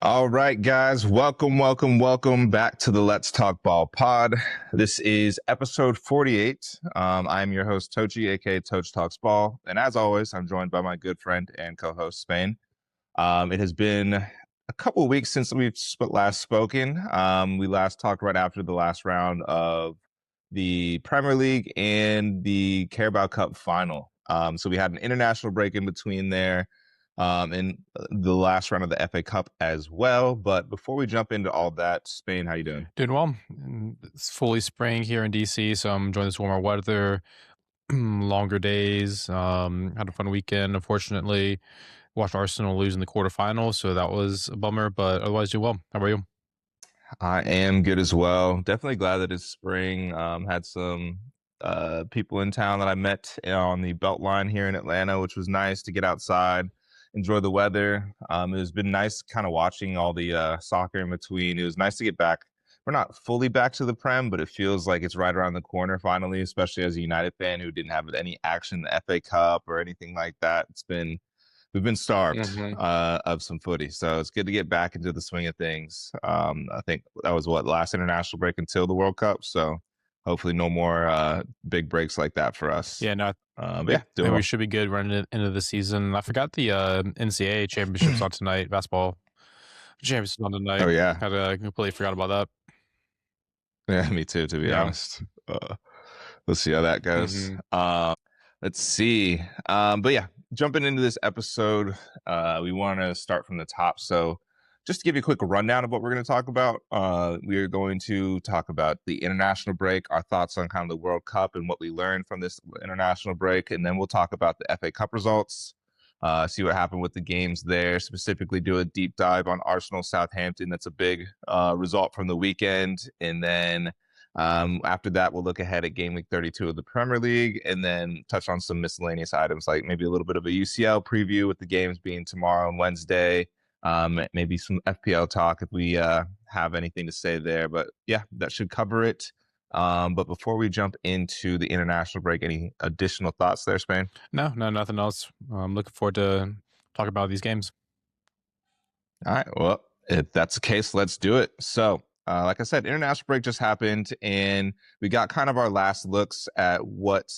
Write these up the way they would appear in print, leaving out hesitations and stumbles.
All right, guys, welcome back to the Let's Talk Ball pod. This is episode 48. I'm your host, Tochi, aka Tochi Talks Ball. And as always, I'm joined by my good friend and co-host, Spain. It has been a couple of weeks since we've last spoken. We last talked right after the last round of the Premier League and the Carabao Cup final. So we had an international break in between there. And the last round of the FA Cup as well. But before we jump into all that, Spain, how you doing? Doing well. It's fully spring here in DC, so I'm enjoying this warmer weather, longer days. Had a fun weekend. Unfortunately, watched Arsenal lose in the quarterfinals, so that was a bummer. But otherwise, doing well. How about you? I am good as well. Definitely glad that it's spring. Had some people in town that I met on the Beltline here in Atlanta, which was nice to get outside, enjoy the weather. It has been nice kind of watching all the soccer in between. It was nice to get back. We're not fully back to the Prem, but it feels like it's right around the corner finally, especially as a United fan who didn't have any action in the FA Cup or anything like that. We've been starved of some footy, so it's good to get back into the swing of things. I think that was last international break until the World Cup, so hopefully no more big breaks like that for us. Yeah, no, but yeah, we should be good running into the season. I forgot the NCAA championships on tonight. Basketball championships on tonight. Oh yeah, I completely forgot about that. Yeah, me too, to be honest. Let's see how that goes. Let's see. But yeah, jumping into this episode, we want to start from the top. So just to give you a quick rundown of what we're going to talk about, we are going to talk about the international break, our thoughts on kind of the World Cup and what we learned from this international break. And then we'll talk about the FA Cup results, see what happened with the games there, specifically do a deep dive on Arsenal Southampton. That's a big result from the weekend. And then after that, we'll look ahead at game week 32 of the Premier League and then touch on some miscellaneous items like maybe a little bit of a UCL preview with the games being tomorrow and Wednesday. Maybe some FPL talk if we have anything to say there. But yeah, that should cover it. But before we jump into the international break, any additional thoughts there, Spain? No, nothing else. I'm looking forward to talk about these games. All right. Well, if that's the case, let's do it. So, like I said, international break just happened, and we got kind of our last looks at what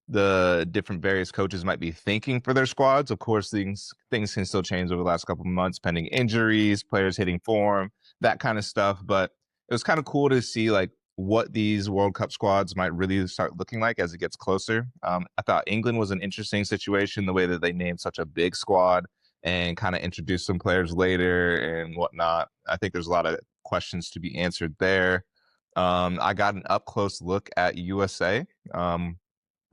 the different various coaches might be thinking for their squads. Of course, things can still change over the last couple of months, pending injuries, players hitting form, that kind of stuff. But it was kind of cool to see like what these World Cup squads might really start looking like as it gets closer. I thought England was an interesting situation, the way that they named such a big squad and kind of introduced some players later and whatnot. I think there's a lot of questions to be answered there. I got an up close look at USA.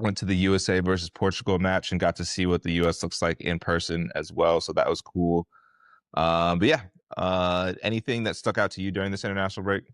Went to the USA versus Portugal match and got to see what the US looks like in person as well. So that was cool. But yeah, anything that stuck out to you during this international break?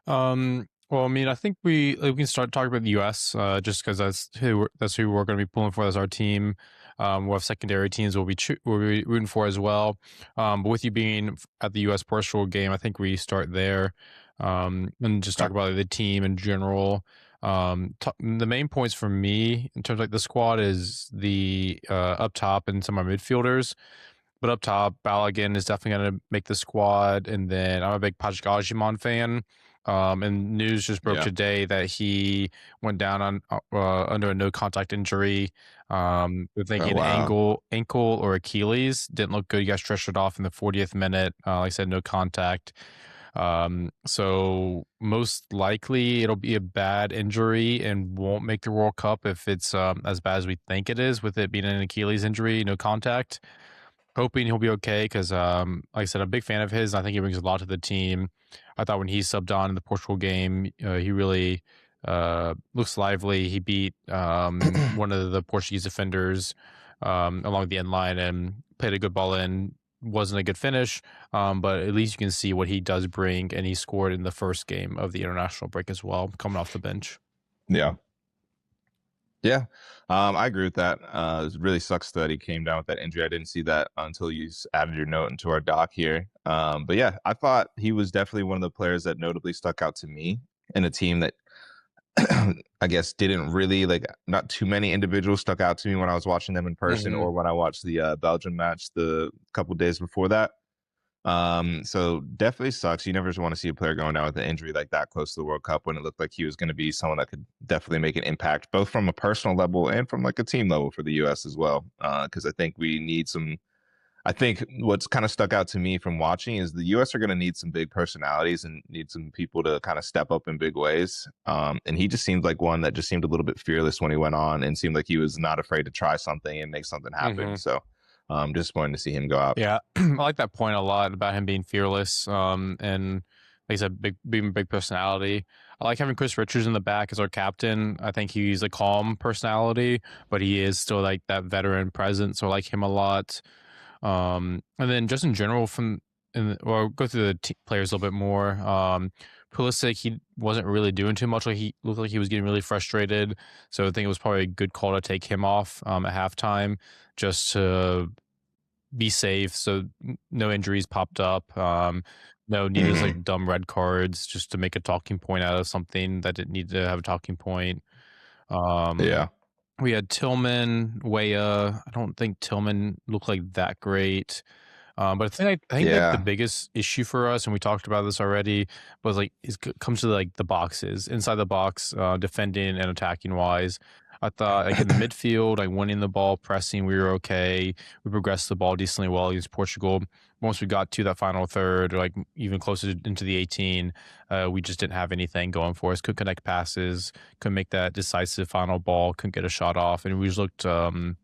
Well, I mean, I think we can start talking about the U.S. Just because that's who we're going to be pulling for as our team. We'll have secondary teams we'll be rooting for as well. But with you being at the U.S. Portugal game, I think we start there and just talk about the team in general. The main points for me in terms of like the squad is the up top and some of our midfielders. But up top, Balogun is definitely going to make the squad. And then I'm a big Pajagajiman fan. And news just broke today that he went down on under a no contact injury. We're thinking ankle or Achilles. Didn't look good. He got stretched off in the 40th minute. Like I said, no contact. So most likely it'll be a bad injury and won't make the World Cup if it's as bad as we think it is, with it being an Achilles injury, no contact. Hoping he'll be okay because, like I said, I'm a big fan of his. I think he brings a lot to the team. I thought when he subbed on in the Portugal game, he really looks lively. He beat one of the Portuguese defenders along the end line and played a good ball in. Wasn't a good finish, but at least you can see what he does bring, and he scored in the first game of the international break as well, coming off the bench. Yeah, I agree with that. It really sucks that he came down with that injury. I didn't see that until you added your note into our doc here. But yeah, I thought he was definitely one of the players that notably stuck out to me in a team that I guess didn't really not too many individuals stuck out to me when I was watching them in person or when I watched the Belgium match the couple days before that. So definitely sucks. You never want to see a player going down with an injury like that close to the World Cup when it looked like he was going to be someone that could definitely make an impact, both from a personal level and from like a team level for the U.S. as well. Because I think we need some. I think what's kind of stuck out to me from watching is the U.S. are going to need some big personalities and need some people to kind of step up in big ways. And he just seemed like one that just seemed a little bit fearless when he went on and seemed like he was not afraid to try something and make something happen. Mm-hmm. So disappointed to see him go out. Yeah, I like that point a lot about him being fearless. And like I said, being a big personality. I like having Chris Richards in the back as our captain. I think he's a calm personality, but he is still like that veteran presence. So I like him a lot. And then just in general, or go through the players a little bit more. Pulisic, he wasn't really doing too much. Like he looked like he was getting really frustrated. So I think it was probably a good call to take him off at halftime, just to be safe. So no injuries popped up. No needless Mm-hmm. like dumb red cards just to make a talking point out of something that didn't need to have a talking point. Um, Yeah. we had Tillman, Weah. I don't think Tillman looked like that great. But I think like the Yeah. biggest issue for us, and we talked about this already, was like comes to like the boxes inside the box, defending and attacking wise. I thought like in the midfield, like winning the ball, pressing, we were okay. We progressed the ball decently well against Portugal. Once we got to that final third, or like even closer into the 18, we just didn't have anything going for us. Couldn't connect passes, couldn't make that decisive final ball, couldn't get a shot off, and we just looked like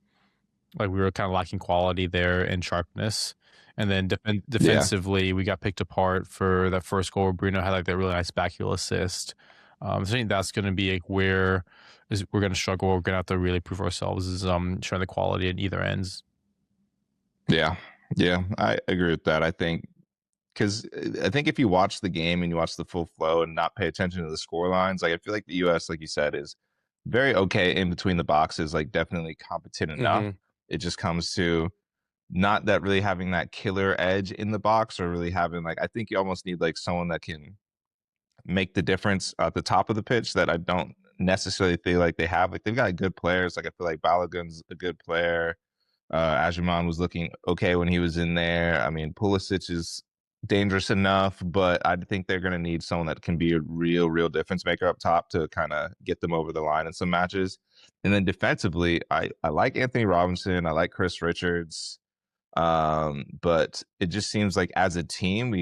we were kind of lacking quality there and sharpness. And then Yeah. defensively, we got picked apart for that first goal. Bruno had like that really nice back heel assist. So I think that's going to be like where we're going to struggle. We're going to have to really prove ourselves is showing the quality at either ends. Yeah. Yeah. I agree with that. I think because I think if you watch the game and you watch the full flow and not pay attention to the score lines, like I feel like the US, like you said, is very okay in between the boxes, like definitely competent enough. Mm-hmm. It just comes to not that really having that killer edge in the box or really having like I think you almost need like someone that can make the difference at the top of the pitch that I don't necessarily feel like they have. Like they've got good players. Like I feel like Balogun's a good player. Ajuman was looking okay when he was in there. I mean, Pulisic is dangerous enough, but I think they're going to need someone that can be a real difference maker up top to kind of get them over the line in some matches. And then defensively, I like Anthony Robinson. I like Chris Richards. But it just seems like as a team,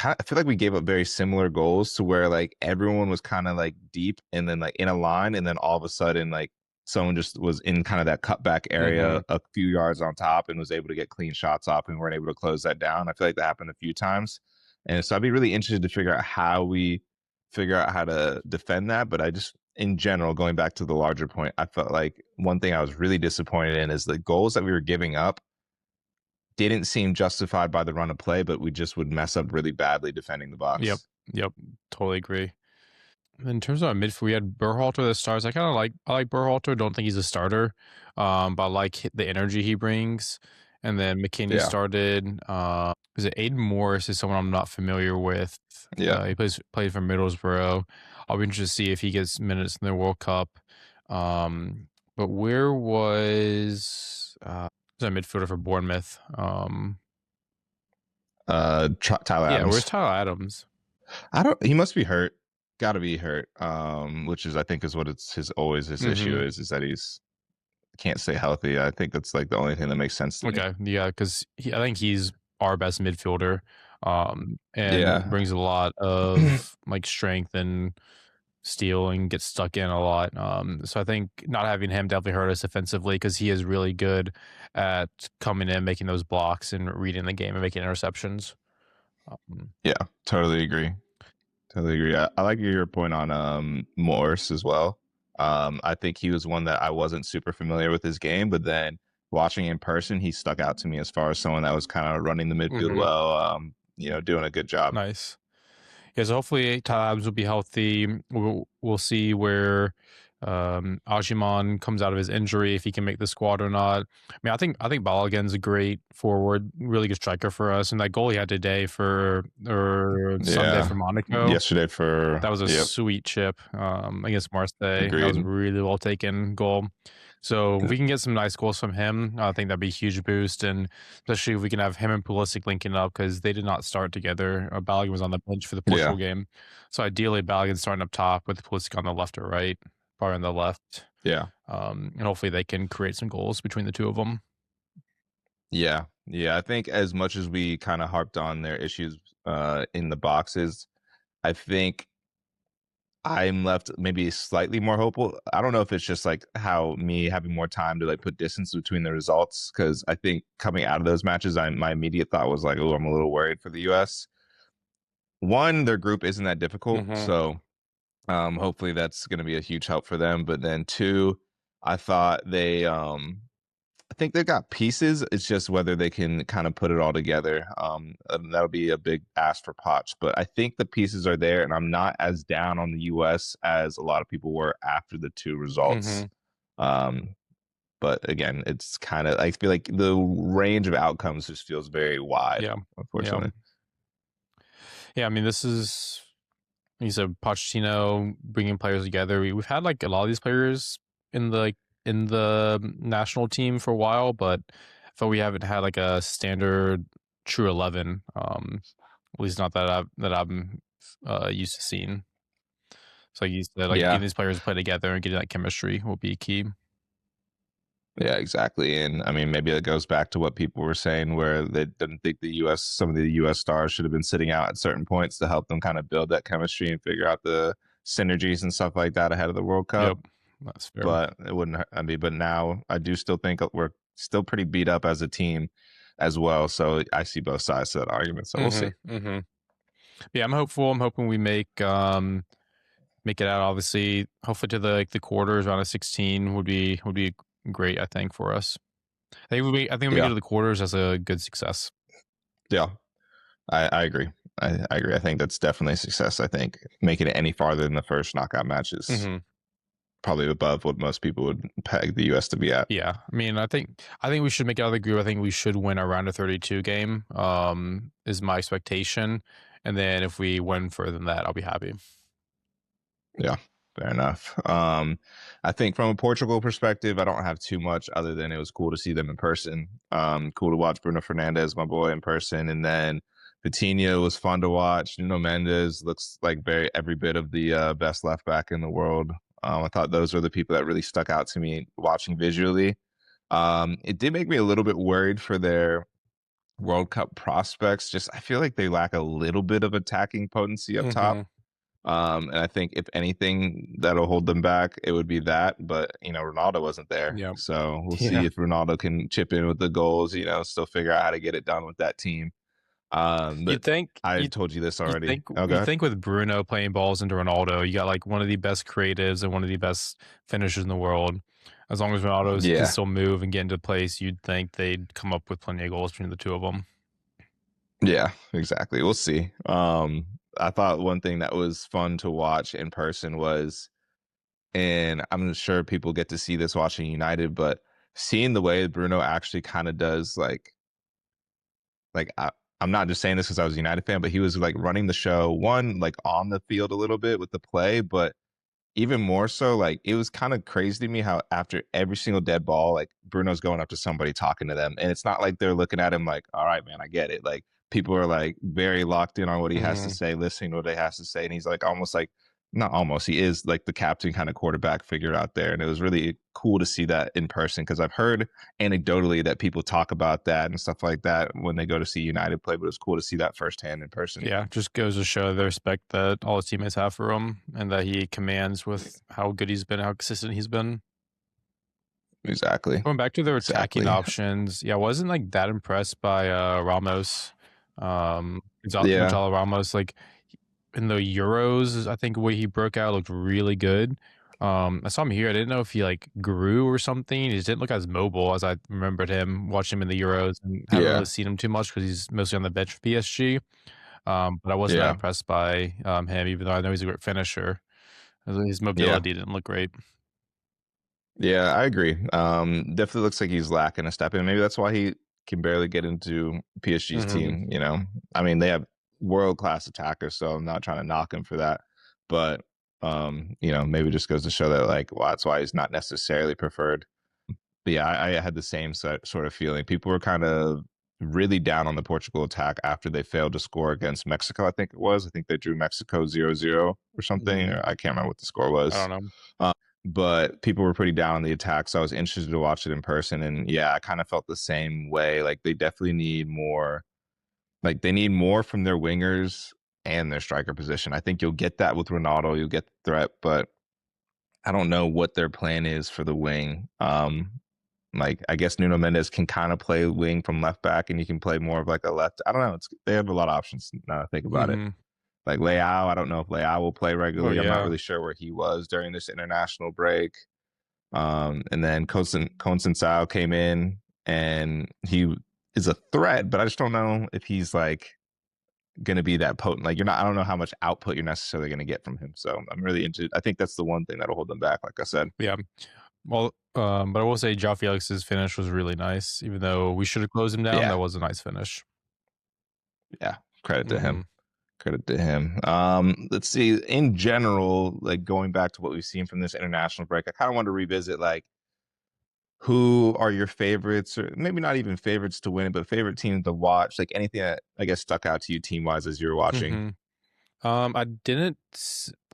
I feel like we gave up very similar goals to where like everyone was kind of like deep and then like in a line, and then all of a sudden like someone just was in kind of that cutback area Mm-hmm. a few yards on top and was able to get clean shots off and weren't able to close that down. I feel like that happened a few times. And so I'd be really interested to figure out how we figure out how to defend that. But I just in general, going back to the larger point, I felt like one thing I was really disappointed in is the goals that we were giving up didn't seem justified by the run of play, but we just would mess up really badly defending the Yep. box. Yep. Totally agree. In terms of our midfield, we had Berhalter that starts. I like Berhalter. Don't think he's a starter, but I like the energy he brings. And then McKinney Yeah. started. Is it Aiden Morris? Is someone I'm not familiar with. Yeah. He played for Middlesbrough. I'll be interested to see if he gets minutes in the World Cup. But where was a midfielder for Bournemouth? Tyler Yeah, where's Adams. Tyler Adams? I don't. He must be hurt. Got to be hurt. Which is I think is what it's his issue Mm-hmm. is that he's can't stay healthy. I think that's like the only thing that makes sense to me. Okay, yeah, because I think he's our best midfielder, and Yeah. brings a lot of like strength and steel and gets stuck in a lot. So I think not having him definitely hurt us defensively because he is really good at coming in, making those blocks, and reading the game and making interceptions. Um, Yeah. Totally agree. Totally agree. I like your point on Morse as well. I think he was one that I wasn't super familiar with his game, but then watching in person, he stuck out to me as far as someone that was kind of running the midfield mhm. well, doing a good job. Nice. Yeah, so hopefully Tabs will be healthy. We'll see where Ajiman comes out of his injury, if he can make the squad or not. I mean, I think Balogun's a great forward, really good striker for us. And that goal he had today or Sunday Yeah. for Monaco, Yesterday for that was a yep, sweet chip against Marseille. That was a agreed. really well taken goal. So if we can get some nice goals from him, I think that'd be a huge boost, and especially if we can have him and Pulisic linking up because they did not start together. Balogun was on the bench for the Portugal Yeah. game, so ideally Balogun starting up top with Pulisic on the left or right, probably on the left, Yeah. and hopefully they can create some goals between the two of them. Yeah. Yeah. I think as much as we kind of harped on their issues in the boxes, I think I'm left maybe slightly more hopeful. I don't know if it's just like how me having more time to like put distance between the results, because I think coming out of those matches, my immediate thought was like, oh, I'm a little worried for the U.S. One, their group isn't that difficult, so hopefully that's going to be a huge help for them. But then two, I thought I think they've got pieces. It's just whether they can kind of put it all together. That'll be a big ask for Potts. But I think the pieces are there, and I'm not as down on the U.S. as a lot of people were after the two results. Um, but again, it's kind of, I feel like the range of outcomes just feels very wide, Yeah, unfortunately. yeah. I mean, this is he's a Pochettino bringing players together. We've had like a lot of these players in the national team for a while, but I thought we haven't had like a standard true 11. At least not that I'm used to seeing. So like you said, like getting Yeah. these players to play together and getting that chemistry will be key. Yeah, exactly. And I mean, maybe it goes back to what people were saying, where they didn't think some of the US stars should have been sitting out at certain points to help them kind of build that chemistry and figure out the synergies and stuff like that ahead of the World Yep, Cup. that's fair. But it wouldn't, I mean, but now I do still think we're still pretty beat up as a team as well. So I see both sides to that argument. So we'll see. Yeah, I'm hopeful. I'm hoping we make it out. Obviously, hopefully to the quarters, round of 16 would be great. I think for us. I think we make it Yeah. to the quarters as a good success. Yeah. I agree. I agree. I think that's definitely a success. I think making it any farther than the first knockout match is probably above what most people would peg the U.S. to be at. Yeah, I mean, I think we should make it out of the group. I think we should win a round of 32 game. Is my expectation, and then if we win further than that, I'll be happy. Yeah, fair enough. I think from a Portugal perspective, I don't have too much other than it was cool to see them in person. Cool to watch Bruno Fernandez, my boy, in person, and then Vitinha was fun to watch. Nuno Mendes looks like every bit of the best left back in the world. I thought those were the people that really stuck out to me watching visually. It did make me a little bit worried for their World Cup prospects. Just I feel like they lack a little bit of attacking potency up top. And I think if anything that'll hold them back, it would be that. But Ronaldo wasn't there, Yeah, so we'll yeah. see if Ronaldo can chip in with the goals. Still figure out how to get it done with that team. But You'd think I you told you this you already. think Oh, go you ahead. think with Bruno playing balls into Ronaldo, you got like one of the best creatives and one of the best finishers in the world. As long as Ronaldo can Yeah, still move and get into place, you'd think they'd come up with plenty of goals between the two of them. yeah, exactly. We'll see. I thought one thing that was fun to watch in person was, and I'm sure people get to see this watching United, but seeing the way Bruno actually kind of does I'm not just saying this because I was a United fan, but he was like running the show, one like on the field a little bit with the play, but even more so, like it was kind of crazy to me how after every single dead ball, like Bruno's going up to somebody talking to them, and it's not like they're looking at him like, "All right, man, I get it." Like people are like very locked in on what he has to say, listening to what he has to say, and he's like almost like not almost, he is like the captain kind of quarterback figure out there, and it was really cool to see that in person because I've heard anecdotally that people talk about that and stuff like that when they go to see United play, but it was cool to see that firsthand in person. Yeah, just goes to show the respect that all his teammates have for him and that he commands with how good he's been, how consistent he's been. Exactly. Going back to their attacking Exactly. options, yeah, I wasn't like that impressed by Ramos. Yeah. Gonzalo Ramos, like in the Euros, I think the way he broke out looked really good. I saw him here. I didn't know if he like grew or something. He just didn't look as mobile as I remembered him. Watching him in the Euros and haven't really Yeah. seen him too much because he's mostly on the bench for PSG. But I wasn't that Yeah. impressed by him, even though I know he's a great finisher. His Yeah. mobility didn't look great. Yeah, I agree. Definitely looks like he's lacking a step, and maybe that's why he can barely get into PSG's team. I mean, they have world class attackers, so I'm not trying to knock him for that. But maybe just goes to show that, like, well, that's why he's not necessarily preferred. but yeah, I had the same sort of feeling. People were kind of really down on the Portugal attack after they failed to score against Mexico. I think it was. I think they drew Mexico 0-0 or something. Or I can't remember what the score I was. don't know. But people were pretty down on the attack, so I was interested to watch it in person. And yeah, I kind of felt the same way. Like they definitely need more. Like they need more from their wingers and their striker position. I think you'll get that with Ronaldo. You'll get the threat, but I don't know what their plan is for the wing. Like I guess Nuno Mendes can kind of play wing from left back, and you can play more of like a left. I don't know. They have a lot of options now that I think about it. Mm-hmm. Like Leao, I don't know if Leao will play Oh regularly. I'm not yeah. really sure where he was during this international break. And then Consensao came in, and he is a threat, but I just don't know if he's like going to be that potent. Like you're not. I don't know how much output you're necessarily going to get from him. So I'm really into. I think that's the one thing that'll hold them back. Like I said. Yeah. Well, but I will say João Felix's finish was really nice. Even though we should have closed him down, Yeah. that was a nice finish. Yeah. Credit to him. Mm-hmm. Credit to him. Let's see. In general, like going back to what we've seen from this international break, I kind of want to revisit like who are your favorites, or maybe not even favorites to win, but favorite teams to watch. Like anything that I guess stuck out to you team wise as you're watching. Mm-hmm. I didn't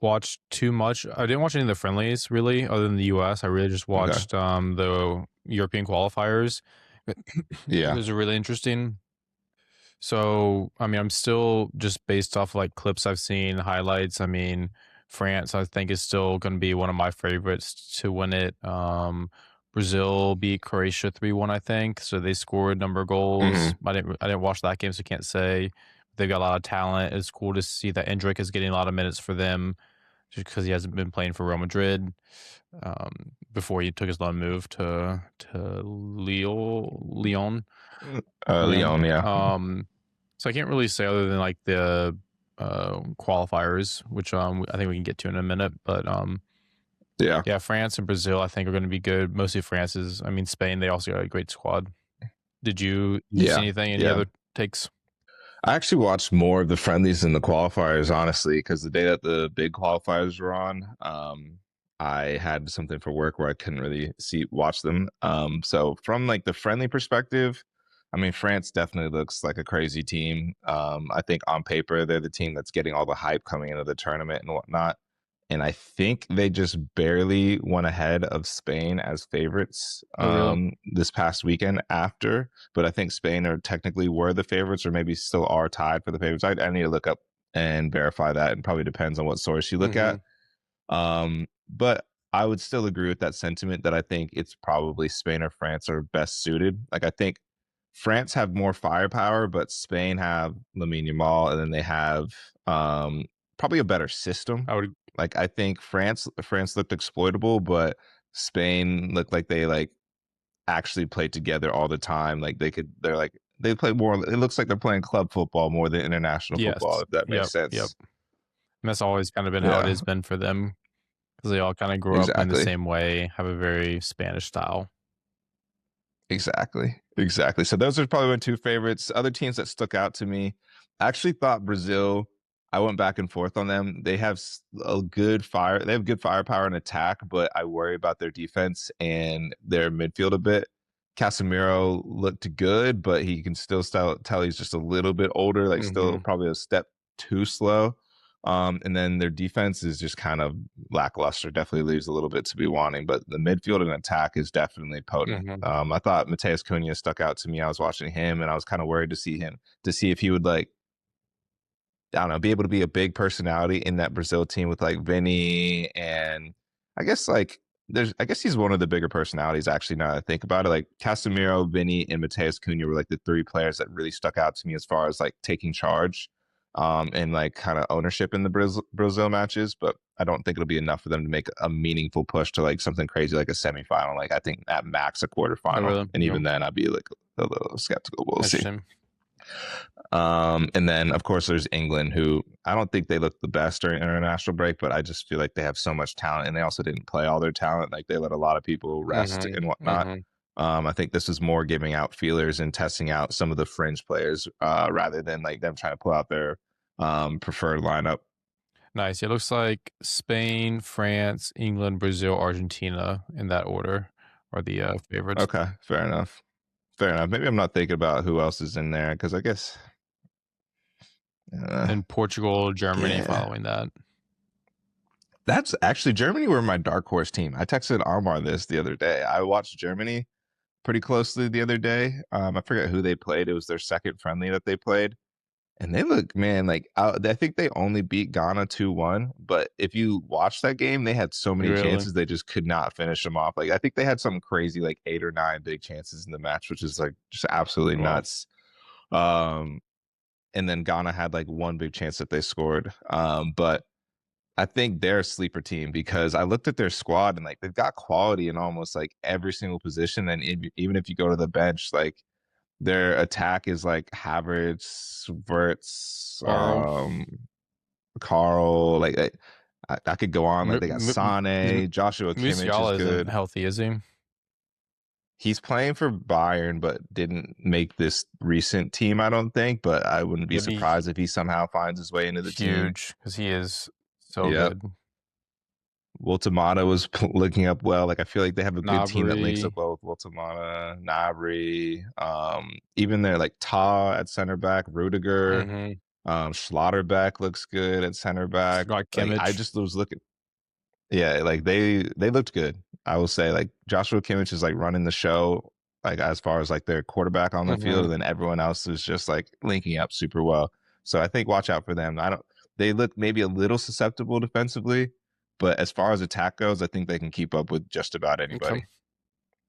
watch too much. I didn't watch any of the friendlies really, other than the U.S. I really just Okay. watched the European qualifiers. Yeah. Those are really interesting. So, I mean, I'm still just based off like clips I've seen, highlights. I mean, France, I think, is still going to be one of my favorites to win it. Brazil beat Croatia 3-1, I think. So they scored a number of goals. Mm-hmm. I didn't watch that game, so can't say. They've got a lot of talent. It's cool to see that Endrick is getting a lot of minutes for them just because he hasn't been playing for Real Madrid before he took his loan move to Lyon. Leon, yeah. So I can't really say other than like the qualifiers, which I think we can get to in a minute. But yeah, France and Brazil I think are going to be good. Mostly France is. I mean, Spain, they also got a great squad. Did you see anything? Any other takes? I actually watched more of the friendlies than the qualifiers, honestly, because the day that the big qualifiers were on, I had something for work where I couldn't really watch them. So from like the friendly perspective, I mean, France definitely looks like a crazy team. I think on paper they're the team that's getting all the hype coming into the tournament and whatnot. And I think they just barely went ahead of Spain as favorites this past weekend after. But I think Spain are technically were the favorites, or maybe still are tied for the favorites. I need to look up and verify that. And probably depends on what source you look at. But I would still agree with that sentiment that I think it's probably Spain or France are best suited. Like I think France have more firepower, but Spain have Lamine Yamal, and then they have probably a better system. Like I think France looked exploitable, but Spain looked like they like actually played together all the time. Like they play more. It looks like they're playing club football more than international football, if that makes sense. Yep. And that's always kind of been how it has been for them, because they all kind of grew up in the same way, have a very Spanish style. Exactly. So those are probably my two favorites. Other teams that stuck out to me, I actually thought Brazil. I went back and forth on them. They have a good fire. They have good firepower and attack, but I worry about their defense and their midfield a bit. Casemiro looked good, but he can still tell he's just a little bit older, like still probably a step too slow. And then their defense is just kind of lackluster. Definitely leaves a little bit to be wanting, but the midfield and attack is definitely potent. I thought Mateus Cunha stuck out to me. I was watching him, and I was kind of worried to see if he would like, I don't know, be able to be a big personality in that Brazil team with like Vinny, and I guess like I guess he's one of the bigger personalities actually. Now that I think about it, like Casemiro, Vinny, and Mateus Cunha were like the three players that really stuck out to me as far as like taking charge and like kind of ownership in the Brazil matches. But I don't think it'll be enough for them to make a meaningful push to like something crazy like a semifinal. Like I think at max a quarterfinal, and even then I'd be like a little skeptical. We'll see. And then of course there's England, who I don't think they look the best during international break, but I just feel like they have so much talent, and they also didn't play all their talent. Like they let a lot of people rest and whatnot. I think this is more giving out feelers and testing out some of the fringe players rather than like them trying to pull out their preferred lineup. Nice. It looks like Spain, France, England, Brazil, Argentina in that order. are the favorites. Okay, fair enough. Fair enough. Maybe I'm not thinking about who else is in there because I guess, uh, And Portugal, Germany yeah, following that. that's actually Germany were my dark horse team. I texted Armar this the other day. I watched Germany pretty closely the other day. I forget who they played. It was their second friendly that they played. And they look, man, like I think they only beat Ghana 2-1. But if you watch that game, they had so many Really? chances they just could not finish them off. Like I think they had some crazy like 8 or 9 big chances in the match, which is like just absolutely Well, nuts. Um, and then Ghana had like one big chance that they scored. But I think they're a sleeper team because I looked at their squad and like they've got quality in almost like every single position. And even if you go to the bench, like their attack is like Havertz, Verts, Carl. Carl. Like I could go on. Like M- they got M- Sane, Joshua Kimmich is Musiala isn't good. healthy, is he? He's playing for Bayern, but didn't make this recent team, I don't think. But I wouldn't be That'd be surprised if he somehow finds his way into the team. huge because he is so Yep. good. Wiltamata was looking up well. Like I feel like they have a good team that links Nabry. up well with Wiltamata, Nabry, even their like Ta at center back, Rudiger, Mm-hmm. Schlotterbeck looks good at center back. Forgot Like I Kimmich. just was looking, yeah, like they looked good. I will say like Joshua Kimmich is like running the show, like as far as like their quarterback on the field, Mm-hmm. and then everyone else is just like linking up super well. So I think watch out for them. I don't. They look maybe a little susceptible defensively, but as far as attack goes, I think they can keep up with just about Okay. anybody.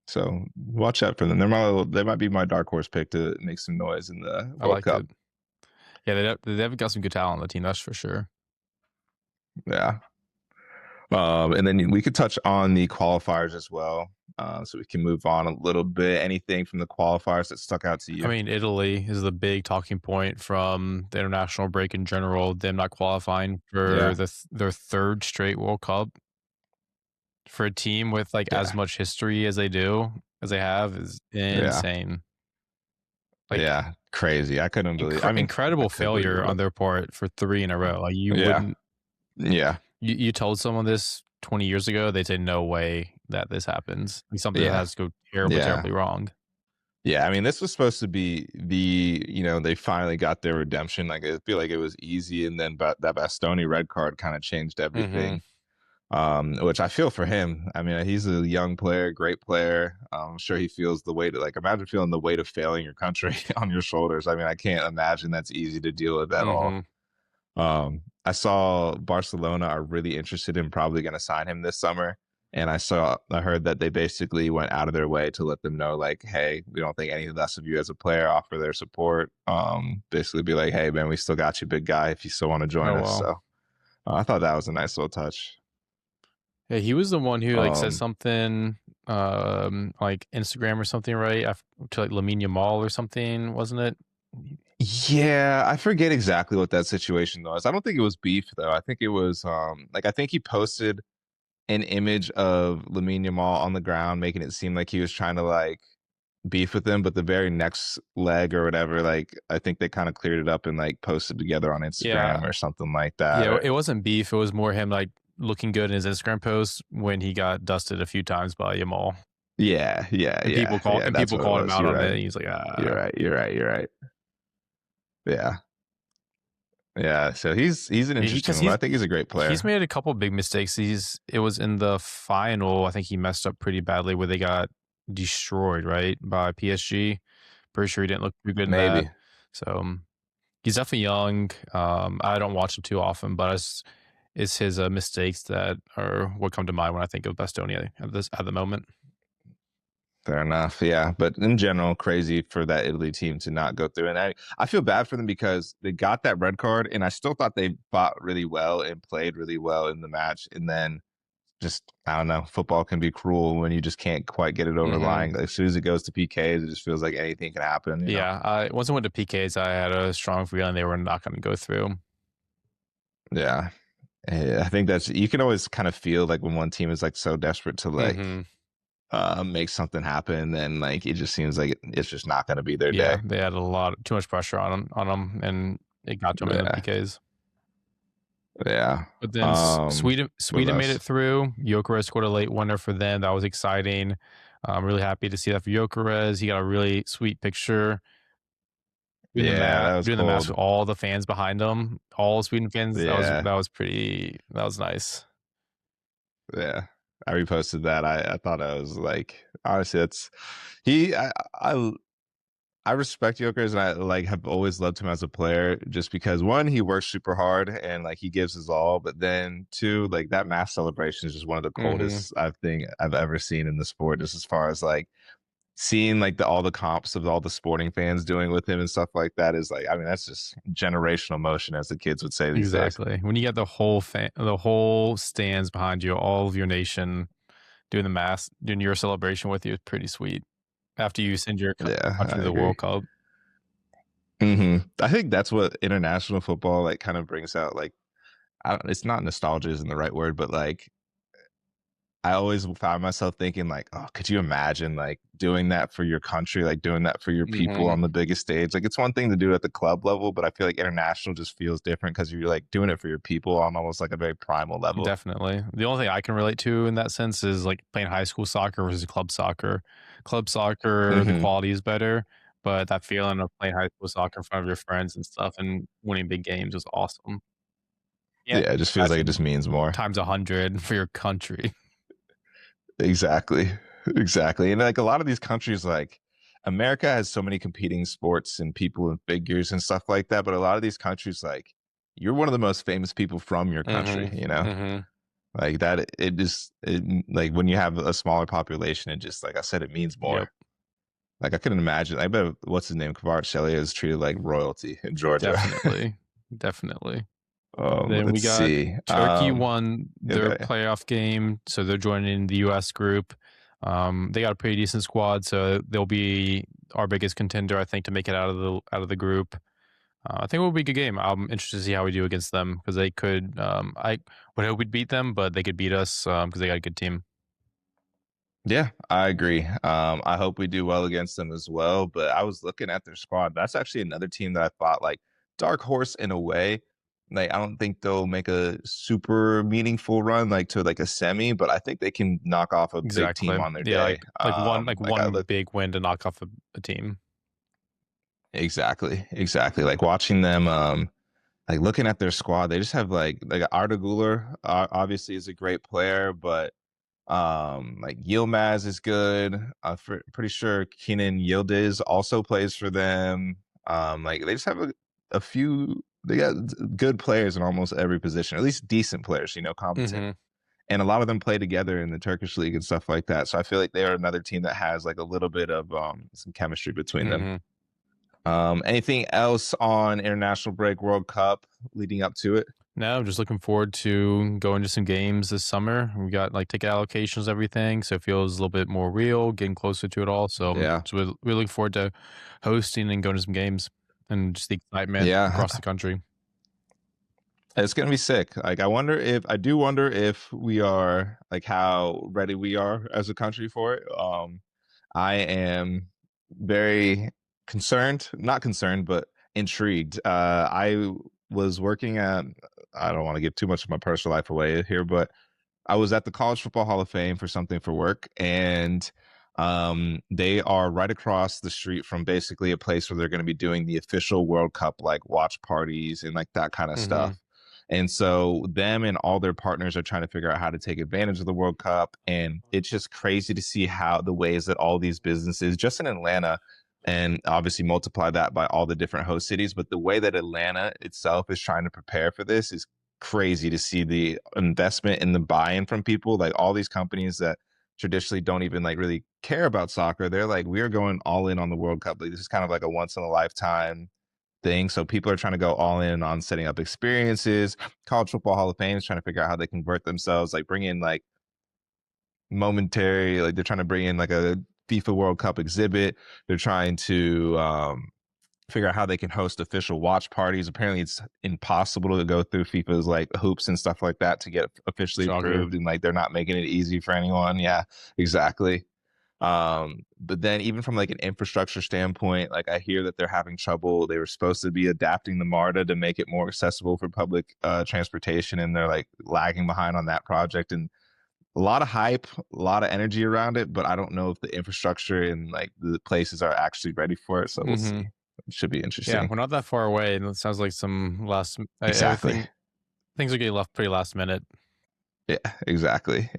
So watch out for them. They might be my dark horse pick to make some noise in the I World like Cup. it. Yeah, they've got some good talent on the team, that's for sure. Yeah. And then we could touch on the qualifiers as well. So we can move on a little bit. Anything from the qualifiers that stuck out to I you? mean, Italy is the big talking point from the international break in general. Them not qualifying for Yeah. their third straight World Cup for a team with like as Yeah. much history as they have is Yeah. insane. Like Yeah. Crazy. I couldn't believe. I mean, I incredible could believe failure on it. their part for three in a row. Like you Yeah. wouldn't Yeah. you told someone this 20 years ago, they'd say no way that this happens. Like something that Yeah. has to go terribly, Yeah. terribly wrong. Yeah. I mean, this was supposed to be they finally got their redemption. Like I feel like it was easy, and then but that Bastoni red card kind of changed Mm-hmm. everything. Which I feel for him. I mean, he's a young player, great player. I'm sure he feels the weight. Like, imagine feeling the weight of failing your country on your shoulders. I mean, I can't imagine that's easy to deal with at all. Mm-hmm. I saw Barcelona are really interested in probably going to sign him this summer, and I heard that they basically went out of their way to let them know, like, hey, we don't think any less of you as a player. Offer their support. Basically be like, hey, man, we still got you, big guy, if you still want to join Oh us. well. So I thought that was a nice little touch. Yeah, he was the one who like said Um, something like Instagram or something, right? To like Lamine Yamal or something, wasn't it? Yeah, I forget exactly what that situation was. I don't think it was beef though. I think it was like I think he posted an image of Lamine Yamal on the ground, making it seem like he was trying to like beef with him, but the very next leg or whatever, like I think they kind of cleared it up and like posted together on Yeah. Instagram or something like that. Yeah, Or it wasn't beef. It was more him like looking good in his Instagram post when he got dusted a few times by Yamal. yeah, yeah, yeah, yeah. And That's people what it called him was. out You're on it. right. And he's like, You're right. You're right. You're right. Yeah. Yeah. So he's an interesting because one. I think he's a great he's player. made a couple big mistakes. It was in the final. I think he messed up pretty badly where they got destroyed, right, by PSG. Pretty sure he didn't look too good in that. Maybe. So he's definitely young. I don't watch him too often, but it's his mistakes that are what come to mind when I think of Bastonia at the moment. Fair enough. Yeah. But in general, crazy for that Italy team to not go through. And I feel bad for them because they got that red card and I still thought they fought really well and played really well in the match. And then just, I don't know, football can be cruel when you just can't quite get it over the Mm-hmm. line. Like, as soon as it goes to PKs, it just feels like anything can happen, you know? Yeah, once I went to PKs, I had a strong feeling they were not going to go through. Yeah. Yeah. I think you can always kind of feel like when one team is like so desperate to like Mm-hmm. make something happen, then like it just seems like it's just not going to be their Yeah, day. they had too much pressure on them, and it got to them in the Yeah. PKs. Yeah. But then What Sweden made else? it through. Gyökeres scored a late winner for them. That was exciting. I'm really happy to see that for Gyökeres. He got a really sweet picture Yeah, that was doing the mask cold. with all the fans behind him, all Sweden fans. Yeah, That was nice. yeah. I reposted that. I thought I was like, honestly, that's he. I I respect Jokers, and I like have always loved him as a player, just because one, he works super hard and like he gives his all, but then two, like that mass celebration is just one of the Hmm. coldest I think I've ever seen in the sport. Just as far as like seeing like all the comps of all the sporting fans doing with him and stuff like that is like, I mean, that's just generational emotion, as the kids would say these days. Exactly. When you get the whole stands behind you, all of your nation doing your celebration with you is pretty sweet. After you send your Yeah, country I to the agree. World Cup, I think that's what international football like kind of brings out. Like, it's not nostalgia isn't the right word, but like I always found myself thinking like, oh, could you imagine like doing that for your country, like doing that for your people hmm on the biggest stage? Like it's one thing to do it at the club level, but I feel like international just feels different because you're like doing it for your people on almost like a very primal level. definitely. The only thing I can relate to in that sense is like playing high school soccer versus club soccer. Club soccer, the Hmm. quality is better, but that feeling of playing high school soccer in front of your friends and stuff and winning big games was awesome. Yeah, Yeah, it just feels like it imagine just means more. times 100 for your country. Exactly. Exactly. And like a lot of these countries, like America has so many competing sports and people and figures and stuff like that. But a lot of these countries, like you're one of the most famous people from your country, Mhm, you know? mhm. Like that, it just like when you have a smaller population, it just like I said, it means Yep, more. Like I couldn't imagine. I bet what's his name, Kvaratskhelia, is treated like royalty in Georgia. definitely, definitely. Then we Let's got see. Turkey won their Okay. playoff game, so they're joining the US group. They got a pretty decent squad, so they'll be our biggest contender, I think, to make it out of the group. I think it will be a good game. I'm interested to see how we do against them because they could. I would hope we'd beat them, but they could beat us because they got a good team. Yeah, I agree. I hope we do well against them as well. But I was looking at their squad. That's actually another team that I thought like dark horse in a way. Like I don't think they'll make a super meaningful run like to like a semi, but I think they can knock off a big team Exactly. on their Yeah, day. like Like I one look big win to knock off a team. exactly. Like watching them, like looking at their squad, they just have like Arda Guler obviously is a great player, but like Yilmaz is good. Pretty sure Kenan Yildiz also plays for them. Like they just have a few. They got good players in almost every position, at least decent players, you know, competent. Hmm. And a lot of them play together in the Turkish league and stuff like that. So I feel like they are another team that has like a little bit of some chemistry between them. Hmm. Anything else on international break, World Cup leading up to it? No, I'm just looking forward to going to some games this summer. We got like ticket allocations, everything, so it feels a little bit more real, getting closer to it all. So Yeah, just really looking forward to hosting and going to some games and just the excitement yeah. across the country. It's gonna be sick. Like I do wonder if we are like how ready we are as a country for it. I am very concerned, not concerned, but intrigued. I was working at I don't want to give too much of my personal life away here, but I was at the College Football Hall of Fame for something for work, and they are right across the street from basically a place where they're going to be doing the official World Cup like watch parties and like that kind of Hmm. stuff. And so them and all their partners are trying to figure out how to take advantage of the World Cup. And it's just crazy to see how the ways that all these businesses, just in Atlanta, and obviously multiply that by all the different host cities, but the way that Atlanta itself is trying to prepare for this is crazy to see the investment and the buy-in from people. Like all these companies that traditionally don't even like really care about soccer, they're like, we are going all in on the World Cup. Like this is kind of like a once in a lifetime thing. So people are trying to go all in on setting up experiences. College Football Hall of Fame is trying to figure out how they convert themselves, like bring in like momentary, like they're trying to bring in like a FIFA World Cup exhibit. They're trying to figure out how they can host official watch parties. Apparently, it's impossible to go through FIFA's like hoops and stuff like that to get officially Shocker. approved, and like they're not making it easy for anyone. Yeah, exactly. But then even from like an infrastructure standpoint, like I hear that they're having trouble. They were supposed to be adapting the MARTA to make it more accessible for public transportation, and they're like lagging behind on that project. And a lot of hype, a lot of energy around it, but I don't know if the infrastructure and like the places are actually ready for it. So we'll see. It should be Yeah, interesting. we're not that far away, and it sounds like some Exactly. everything things are getting left pretty last minute. Yeah, exactly.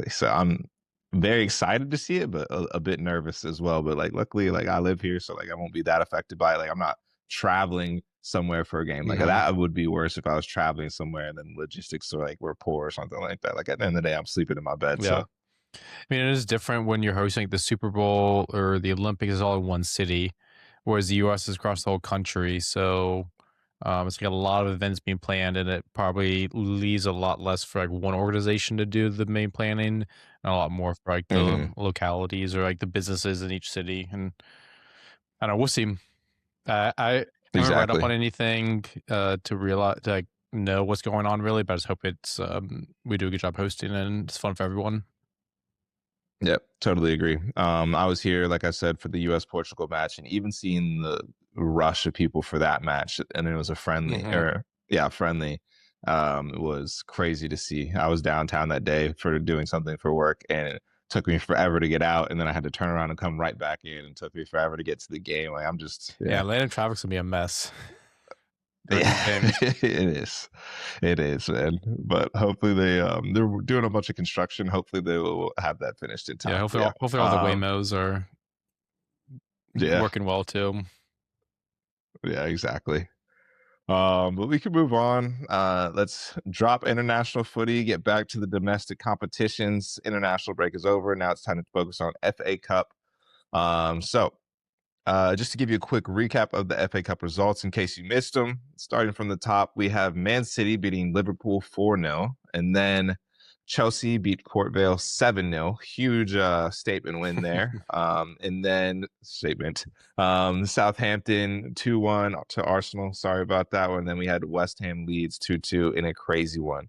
So I'm very excited to see it, but a bit nervous as well. But like, luckily, like I live here, so like I won't be that affected by it. Like I'm not traveling somewhere for a game. Like Mhm. that would be worse if I was traveling somewhere and then logistics are like were poor or something like that. Like at the end of the day, I'm sleeping in my bed. Yeah. So I mean, it is different when you're hosting the Super Bowl or the Olympics is all in one city, whereas the US is across the whole country. So it's like a lot of events being planned, and it probably leaves a lot less for like one organization to do the main planning, and a lot more for like the mhm, localities or like the businesses in each city. And I don't know, we'll see. I haven't read up exactly. on anything to realize to like know what's going on really, but I just hope it's we do a good job hosting and it's fun for everyone. Yep, totally agree. I was here, like I said, for the U.S. Portugal match, and even seeing the rush of people for that match, and it was a friendly, Hmm. or yeah, friendly. It was crazy to see. I was downtown that day for doing something for work, and it took me forever to get out, and then I had to turn around and come right back in, and it took me forever to get to the game. Like I'm just, Yeah, yeah, Atlanta traffic's gonna be a mess during these yeah, games. it is, man. But hopefully they're doing a bunch of construction. Hopefully they will have that finished in Yeah, time. But yeah, hopefully all the Waymos are yeah. working well too. Yeah, exactly. But we can move on. Let's drop international footy, get back to the domestic competitions. International break is over. Now it's time to focus on FA Cup. So just to give you a quick recap of the FA Cup results in case you missed them, starting from the top, we have Man City beating Liverpool 4-0, and then Chelsea beat Port Vale 7-0. Huge statement win there. And then statement. Southampton 2-1 to Arsenal. Sorry about that one. Then we had West Ham Leeds 2-2 in a crazy one.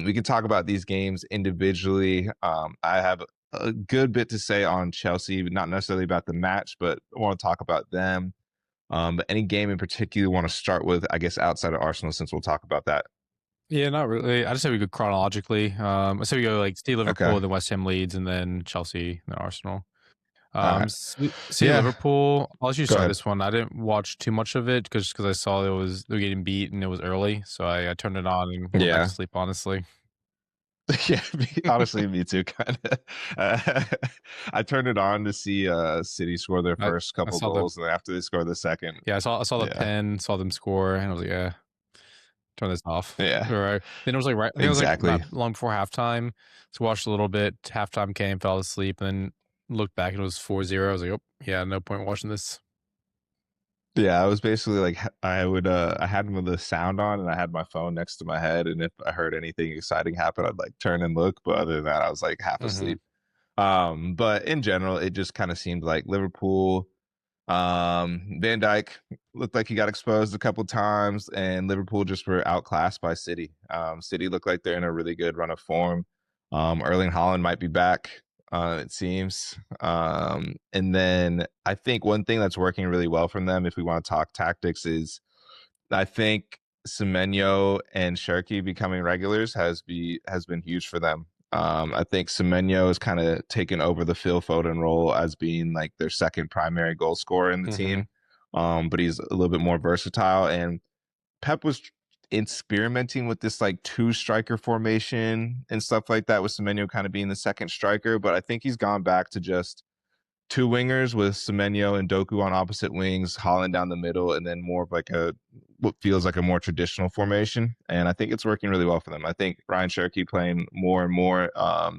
We can talk about these games individually. I have a good bit to say on Chelsea, not necessarily about the match, but I want to talk about them. But any game in particular you want to start with, I guess, outside of Arsenal, since we'll talk about that. Yeah, not really. I just say we go chronologically. I say we go like see Okay. Liverpool, then West Ham Leeds, and then Chelsea, then Arsenal. All right. See Yeah. Liverpool. I'll let you Go start ahead. this one. I didn't watch too much of it because I saw they were getting beat and it was early, so I turned it on and went back to Yeah. sleep. Honestly, Yeah. Honestly, me too. Kind of. Uh, I turned it on to see City score their I first I couple saw the goals, and then after they score the second, I saw the yeah, pen, saw them score, and I was like, yeah, turn this off. yeah, All right. Then it was like I think it was like not exactly. long before halftime. So watched a little bit. Halftime came, fell asleep, and then looked back and it was 4-0. I was like, oh yeah, no point watching this. Yeah, I was basically like I had the sound on and I had my phone next to my head, and if I heard anything exciting happen, I'd like turn and look. But other than that, I was like half Hmm. asleep. But in general, it just kind of seemed like Liverpool, Van Dijk looked like he got exposed a couple times, and Liverpool just were outclassed by City. City looked like they're in a really good run of form. Erling Haaland might be back, it seems. And then I think one thing that's working really well from them, if we want to talk tactics, is I think Semenyo and Cherki becoming regulars has been huge for them. I think Semenyo has kind of taken over the Phil Foden role as being like their second primary goal scorer in the Hmm. team. But he's a little bit more versatile. And Pep was experimenting with this like two striker formation and stuff like that, with Semenyo kind of being the second striker. But I think he's gone back to just two wingers with Semenyo and Doku on opposite wings, Holland down the middle, and then more of like a what feels like a more traditional formation. And I think it's working really well for them. I think Ryan Cherky playing more and more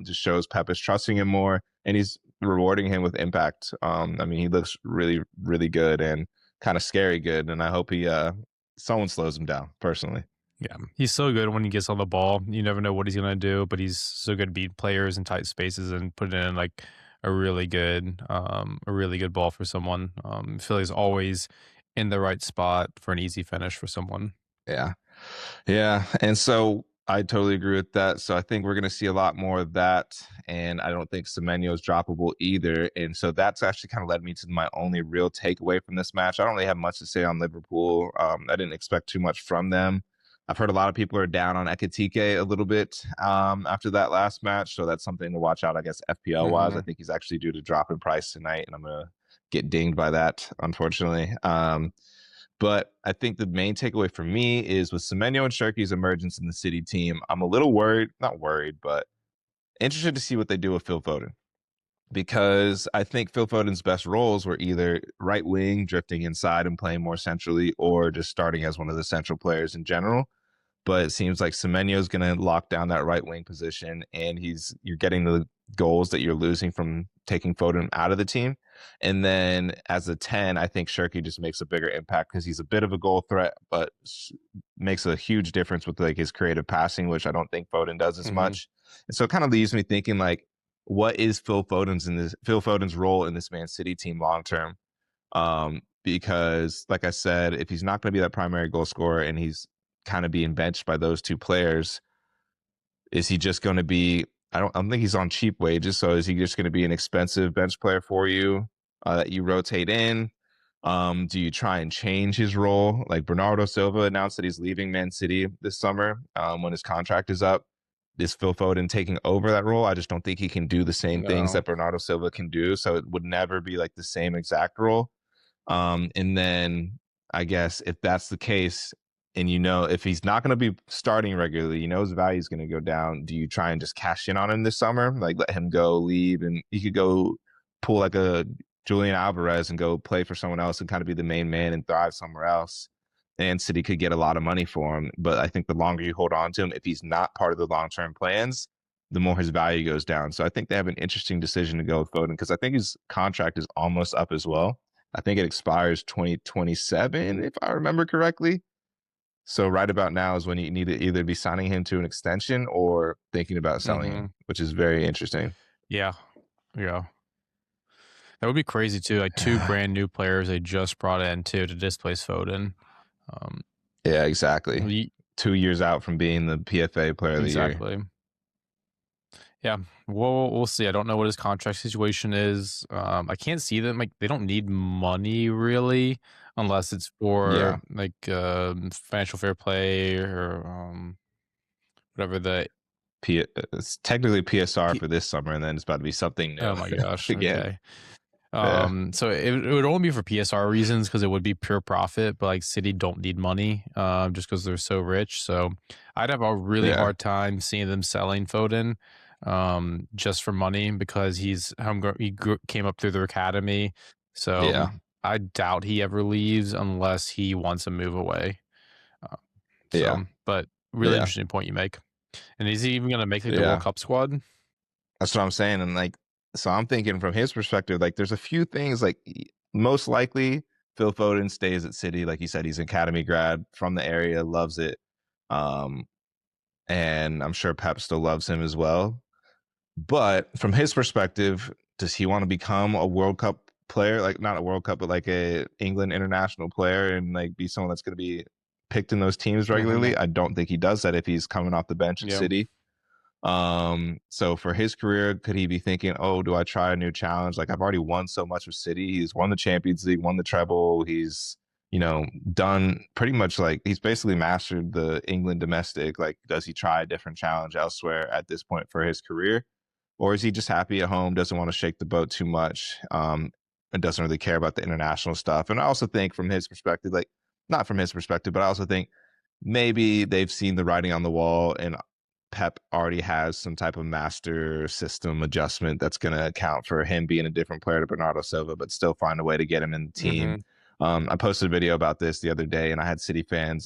just shows Pep is trusting him more, and he's rewarding him with impact. I mean, he looks really, really good and kind of scary good. And I hope he someone slows him down personally. Yeah, he's so good when he gets on the ball. You never know what he's gonna do, but he's so good to beat players in tight spaces and put in like a really good ball for someone. I feel he's always in the right spot for an easy finish for someone. Yeah. Yeah. And so I totally agree with that. So I think we're going to see a lot more of that. And I don't think Semenyo is droppable either. And so that's actually kind of led me to my only real takeaway from this match. I don't really have much to say on Liverpool. I didn't expect too much from them. I've heard a lot of people are down on Ekitike a little bit after that last match, so that's something to watch out. I guess FPL wise, I think he's actually due to drop in price tonight, and I'm gonna get dinged by that, unfortunately. But I think the main takeaway for me is with Semenyo and Shirky's emergence in the City team, I'm a little worried, not worried, but interested to see what they do with Phil Foden. Because I think Phil Foden's best roles were either right wing, drifting inside and playing more centrally, or just starting as one of the central players in general. But it seems like Semenyo is going to lock down that right wing position, and you're getting the goals that you're losing from taking Foden out of the team. And then as a 10, I think Shirky just makes a bigger impact because he's a bit of a goal threat, but makes a huge difference with like his creative passing, which I don't think Foden does as much. And so it kind of leaves me thinking like, what is Phil Foden's role in this Man City team long term? Because like I said, if he's not going to be that primary goal scorer and he's kind of being benched by those two players, is he just going to be, I don't think he's on cheap wages, so is he just going to be an expensive bench player for you that you rotate in? Do you try and change his role? Like Bernardo Silva announced that he's leaving Man City this summer when his contract is up. Is Phil Foden taking over that role? I just don't think he can do the same things that Bernardo Silva can do, so it would never be like the same exact role. And then I guess if that's the case, and if he's not going to be starting regularly, his value is going to go down. Do you try and just cash in on him this summer? Like let him go, leave, and he could go pull like a Julian Alvarez and go play for someone else and kind of be the main man and thrive somewhere else. And City could get a lot of money for him. But I think the longer you hold on to him, if he's not part of the long-term plans, the more his value goes down. So I think they have an interesting decision to go with Foden because I think his contract is almost up as well. I think it expires 2027, if I remember correctly. So right about now is when you need to either be signing him to an extension or thinking about selling him, which is very interesting. Yeah. That would be crazy too. Like two brand new players they just brought in to displace Foden. Yeah, exactly. 2 years out from being the PFA Player of the Year. Exactly. Yeah, we'll see. I don't know what his contract situation is. I can't see them like they don't need money really, unless it's for like financial fair play or whatever it's technically PSR for this summer, and then it's about to be something new. Oh my gosh! Again. Okay. So it would only be for PSR reasons because it would be pure profit, but like City don't need money just because they're so rich. So I'd have a really hard time seeing them selling Foden just for money because he came up through their academy. So I doubt he ever leaves unless he wants to move away. But really interesting point you make. And is he even going to make like the World Cup squad? That's what I'm saying. And so I'm thinking from his perspective, like there's a few things like most likely Phil Foden stays at City. Like you said, he's an academy grad from the area, loves it. And I'm sure Pep still loves him as well. But from his perspective, does he want to become a World Cup player? Like not a World Cup, but like a England international player and like be someone that's going to be picked in those teams regularly? I don't think he does that if he's coming off the bench at City. So for his career, could he be thinking, oh, do I try a new challenge? Like I've already won so much with City. He's won the Champions League, won the treble. He's, done pretty much like he's basically mastered the England domestic. Like, does he try a different challenge elsewhere at this point for his career? Or is he just happy at home, doesn't want to shake the boat too much, and doesn't really care about the international stuff? And I also think from his perspective, like not from his perspective, but I also think maybe they've seen the writing on the wall and Pep already has some type of master system adjustment that's going to account for him being a different player to Bernardo Silva, but still find a way to get him in the team. I posted a video about this the other day, and I had City fans.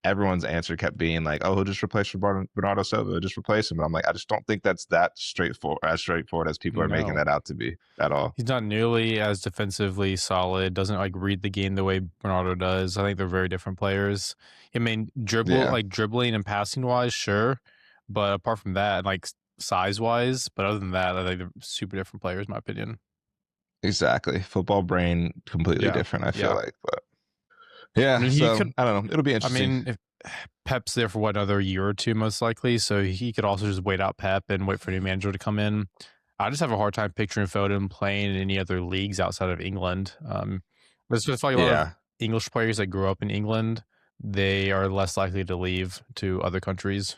Everyone's answer kept being like, "Oh, he'll just replace Bernardo Silva. Just replace him." But I'm like, I just don't think that's that straightforward as people are making that out to be at all. He's not nearly as defensively solid. Doesn't like read the game the way Bernardo does. I think they're very different players. I mean, dribbling and passing wise, sure. But apart from that, like size-wise, but other than that, I think they're super different players, in my opinion. Exactly. Football brain, completely different, I feel like. But yeah, I don't know. It'll be interesting. I mean, if Pep's there for another year or two, most likely, so he could also just wait out Pep and wait for a new manager to come in. I just have a hard time picturing Foden playing in any other leagues outside of England. There's just like a lot of English players that grew up in England they are less likely to leave to other countries.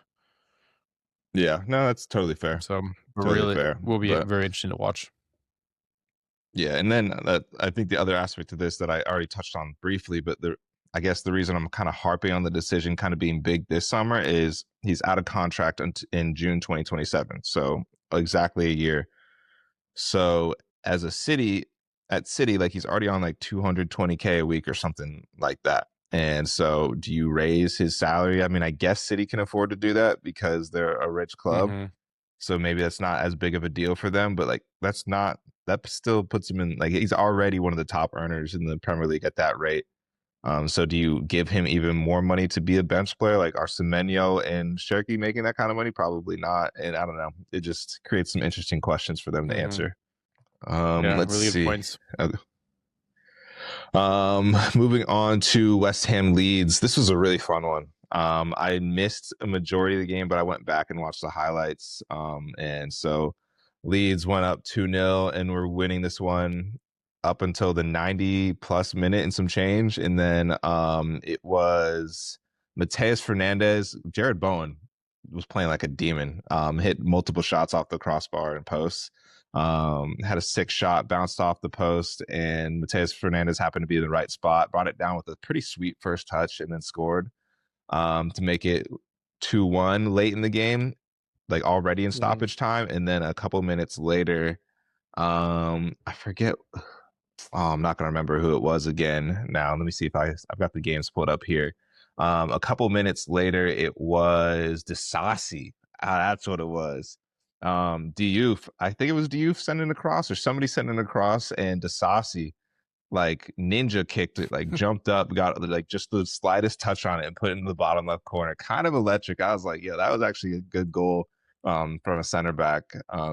Yeah, no, that's totally fair. So Totally really fair. will be But very interesting to watch. yeah, and then I think the other aspect of this that I already touched on briefly, but I guess the reason I'm kind of harping on the decision kind of being big this summer is he's out of contract in June 2027. So exactly a year. So as a city at City, like he's already on like 220K a week or something like that. And so do you raise his salary? I mean, I guess City can afford to do that because they're a rich club. Hmm. So maybe that's not as big of a deal for them, but like that still puts him in, like he's already one of the top earners in the Premier League at that rate. So do you give him even more money to be a bench player? Like are Semenyo and Cherky making that kind of money? Probably not. And I don't know. It just creates some interesting questions for them to Hmm. answer. Yeah, Let's really good see. points. Moving on to West Ham Leeds. This was a really fun one. I missed a majority of the game, but I went back and watched the highlights. And so Leeds went up 2-0 and we're winning this one up until the 90 plus minute and some change. And then it was Mateus Fernandez, Jared Bowen was playing like a demon, hit multiple shots off the crossbar and posts. Had a sick shot, bounced off the post, and Mateus Fernandez happened to be in the right spot, brought it down with a pretty sweet first touch, and then scored to make it 2-1 late in the game, like already in Hmm. stoppage time. And then a couple minutes later, I forget. Oh, I'm not gonna remember who it was again. Now, let me see if I've got the games pulled up here. A couple minutes later, it was Disasi. That's what it was. Diouf, I think it was Diouf sending across or somebody sending across, and Disasi like ninja kicked it, like jumped up, got like just the slightest touch on it and put it in the bottom left corner. Kind of electric. I was like, yeah, that was actually a good goal from a center back.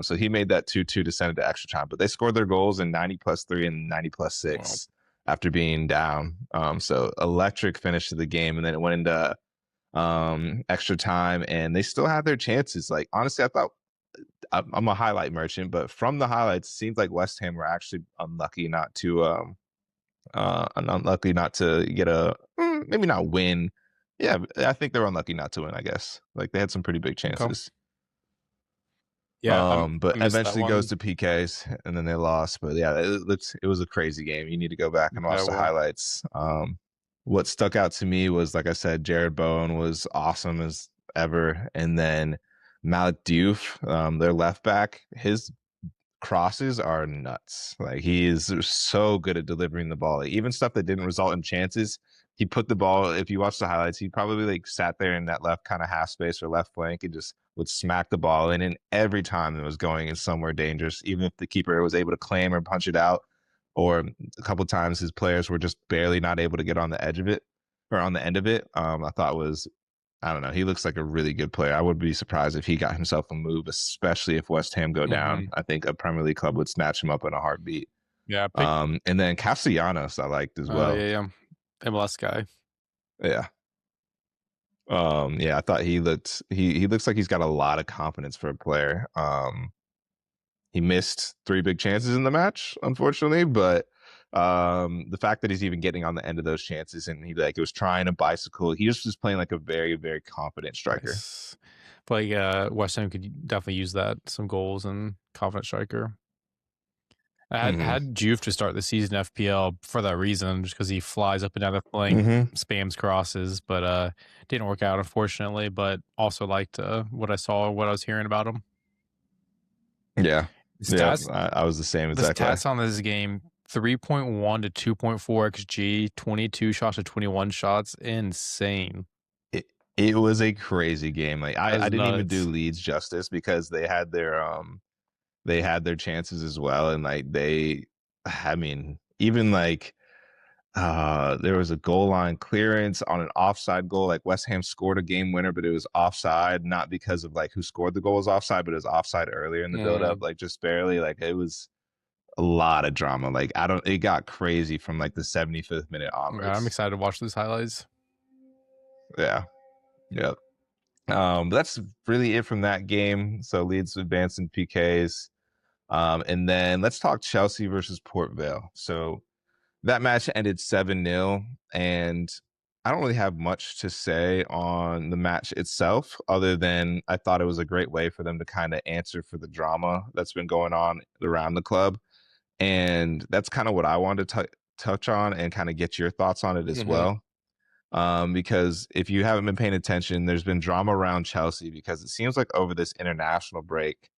So he made that 2-2 to send it to extra time. But they scored their goals in 90 plus 3 and 90 plus Wow. 6 after being down. So electric finish to the game. And then it went into extra time and they still had their chances. Like, honestly, I thought I'm a highlight merchant, but from the highlights, it seems like West Ham were actually unlucky not to get maybe not win. Yeah, I think they're unlucky not to win, I guess. Like they had some pretty big Okay. chances. Yeah, But I missed that eventually goes one. to PKs and then they lost. But yeah, it was a crazy game. You need to go back and Yeah, watch the well, highlights. What stuck out to me was, like I said, Jared Bowen was awesome as ever. And then Malik Diouf, their left back, his crosses are nuts. Like he is so good at delivering the ball. Like, even stuff that didn't result in chances, he put the ball. If you watch the highlights, he probably like sat there in that left kind of half space or left flank and just would smack the ball in. And every time it was going in somewhere dangerous, even if the keeper was able to claim or punch it out, or a couple of times his players were just barely not able to get on the edge of it or on the end of it. I thought was I don't know. He looks like a really good player. I would be surprised if he got himself a move, especially if West Ham go down. hmm I think a Premier League club would snatch him up in a heartbeat. yeah, pick. And then Castellanos, I liked as well. Yeah, yeah, MLS guy. Yeah. Yeah, I thought he looks like he's got a lot of confidence for a player. He missed 3 big chances in the match, unfortunately, but the fact that he's even getting on the end of those chances and he like was trying a bicycle, he was just playing like a very, very confident striker. Nice. But like, West Ham could definitely use that. Some goals and confident striker. I Mm-hmm. had Juve to start the season FPL for that reason, just because he flies up and down the flank, Mm-hmm. spams crosses, but didn't work out unfortunately. But also liked what I saw, what I was hearing about him. Yeah. The Yeah. stats, I was the same the exact way. stats on this game: 3.1 to 2.4 xG, 22 shots to 21 shots. Insane. It it was a crazy game. Like I That's didn't even do nuts. Leeds justice because they had their chances as well. And like I mean, even like there was a goal line clearance on an offside goal. Like West Ham scored a game winner, but it was offside, not because of like who scored the goal was offside, but it was offside earlier in the build up, Mm, like just barely. Like it was a lot of drama. Like it got crazy from like the 75th minute yeah, I'm onwards. excited to watch these highlights. Yeah. Yeah. But that's really it from that game. So Leeds advanced in PKs. And then let's talk Chelsea versus Port Vale. So that match ended 7-0. And I don't really have much to say on the match itself, other than I thought it was a great way for them to kind of answer for the drama that's been going on around the club. And that's kind of what I wanted to touch on and kind of get your thoughts on it as Mhm. well. Because if you haven't been paying attention, there's been drama around Chelsea because it seems like over this international break,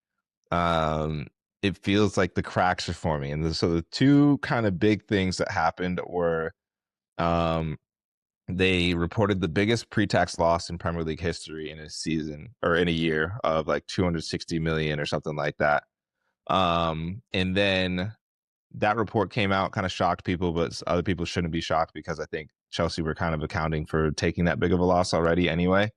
um, it feels like the cracks are forming. And so the two kind of big things that happened were um, they reported the biggest pre-tax loss in Premier League history in a season or in a year of like 260 million or something like that. And then that report came out, kind of shocked people, but other people shouldn't be shocked because I think Chelsea were kind of accounting for taking that big of a loss already anyway.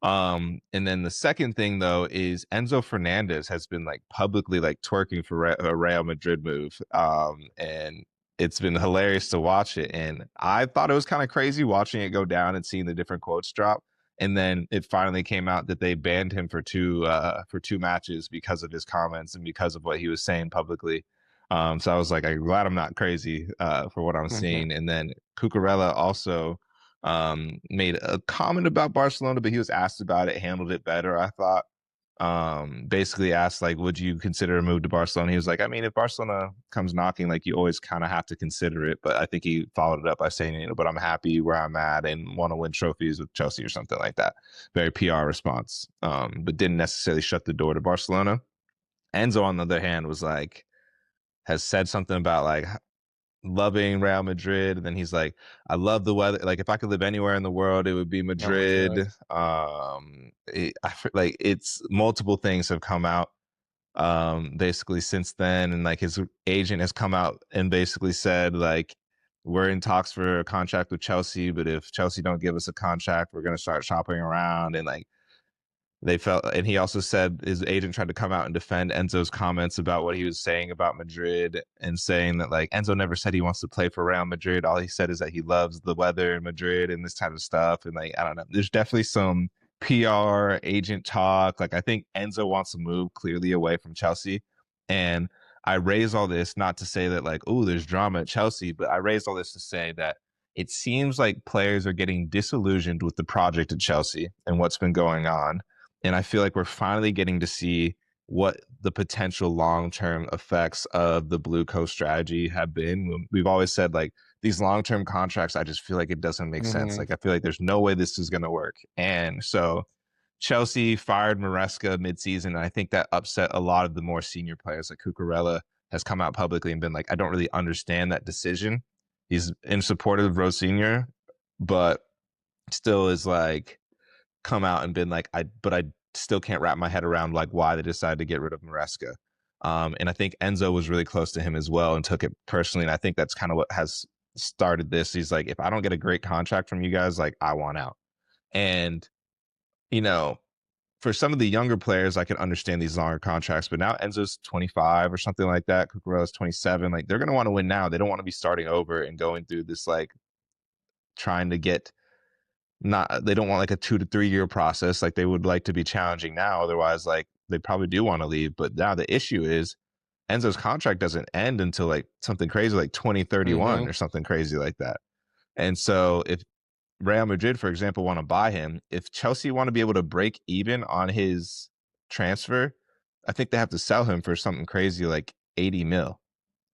And then the second thing though is Enzo Fernandez has been like publicly like twerking for a Real Madrid move. And it's been hilarious to watch it. And I thought it was kind of crazy watching it go down and seeing the different quotes drop. And then it finally came out that they banned him for two matches because of his comments and because of what he was saying publicly. So I was like, I'm glad I'm not crazy for what I'm Mhm. seeing. And then Cucurella also made a comment about Barcelona, but he was asked about it, handled it better, I thought. Basically asked like, would you consider a move to Barcelona? He was like, I mean, if Barcelona comes knocking, like you always kind of have to consider it. But I think he followed it up by saying, but I'm happy where I'm at and want to win trophies with Chelsea or something like that. Very PR response. But didn't necessarily shut the door to Barcelona. Enzo, on the other hand, was like, has said something about like loving Real Madrid, and then he's like, I love the weather. Like, if I could live anywhere in the world, it would be Oh my god. Madrid. Like it's multiple things have come out basically since then, and like his agent has come out and basically said like we're in talks for a contract with Chelsea, but if Chelsea don't give us a contract, we're gonna start shopping around. And like they felt, and he also said his agent tried to come out and defend Enzo's comments about what he was saying about Madrid and saying that like Enzo never said he wants to play for Real Madrid. All he said is that he loves the weather in Madrid and this type of stuff. And like, I don't know, there's definitely some PR agent talk. Like, I think Enzo wants to move clearly away from Chelsea. And I raise all this not to say that like, oh, there's drama at Chelsea, but I raise all this to say that it seems like players are getting disillusioned with the project at Chelsea and what's been going on, and I feel like we're finally getting to see what the potential long-term effects of the Blue Coast strategy have been. We've always said like these long-term contracts, I just feel like it doesn't make sense. Mhm. Like I feel like there's no way this is going to work. And so Chelsea fired Maresca mid-season, and I think that upset a lot of the more senior players. Like Cucurella has come out publicly and been like, I don't really understand that decision. He's in support of Rose Senior, but still is like come out and been like, I still can't wrap my head around like why they decided to get rid of Maresca. And I think Enzo was really close to him as well and took it personally. And I think that's kind of what has started this. He's like, if I don't get a great contract from you guys, like I want out. And, you know, for some of the younger players, I can understand these longer contracts, but now Enzo's 25 or something like that. Cucurella's 27. Like they're going to want to win now. They don't want to be starting over and going through this, like trying to get not, they don't want like a 2 to 3 year process. Like they would like to be challenging now. Otherwise, like they probably do want to leave. But now the issue is Enzo's contract doesn't end until like something crazy like 2031 Mhm. or something crazy like that. And so if Real Madrid, for example, want to buy him, if Chelsea want to be able to break even on his transfer, I think they have to sell him for something crazy like 80 mil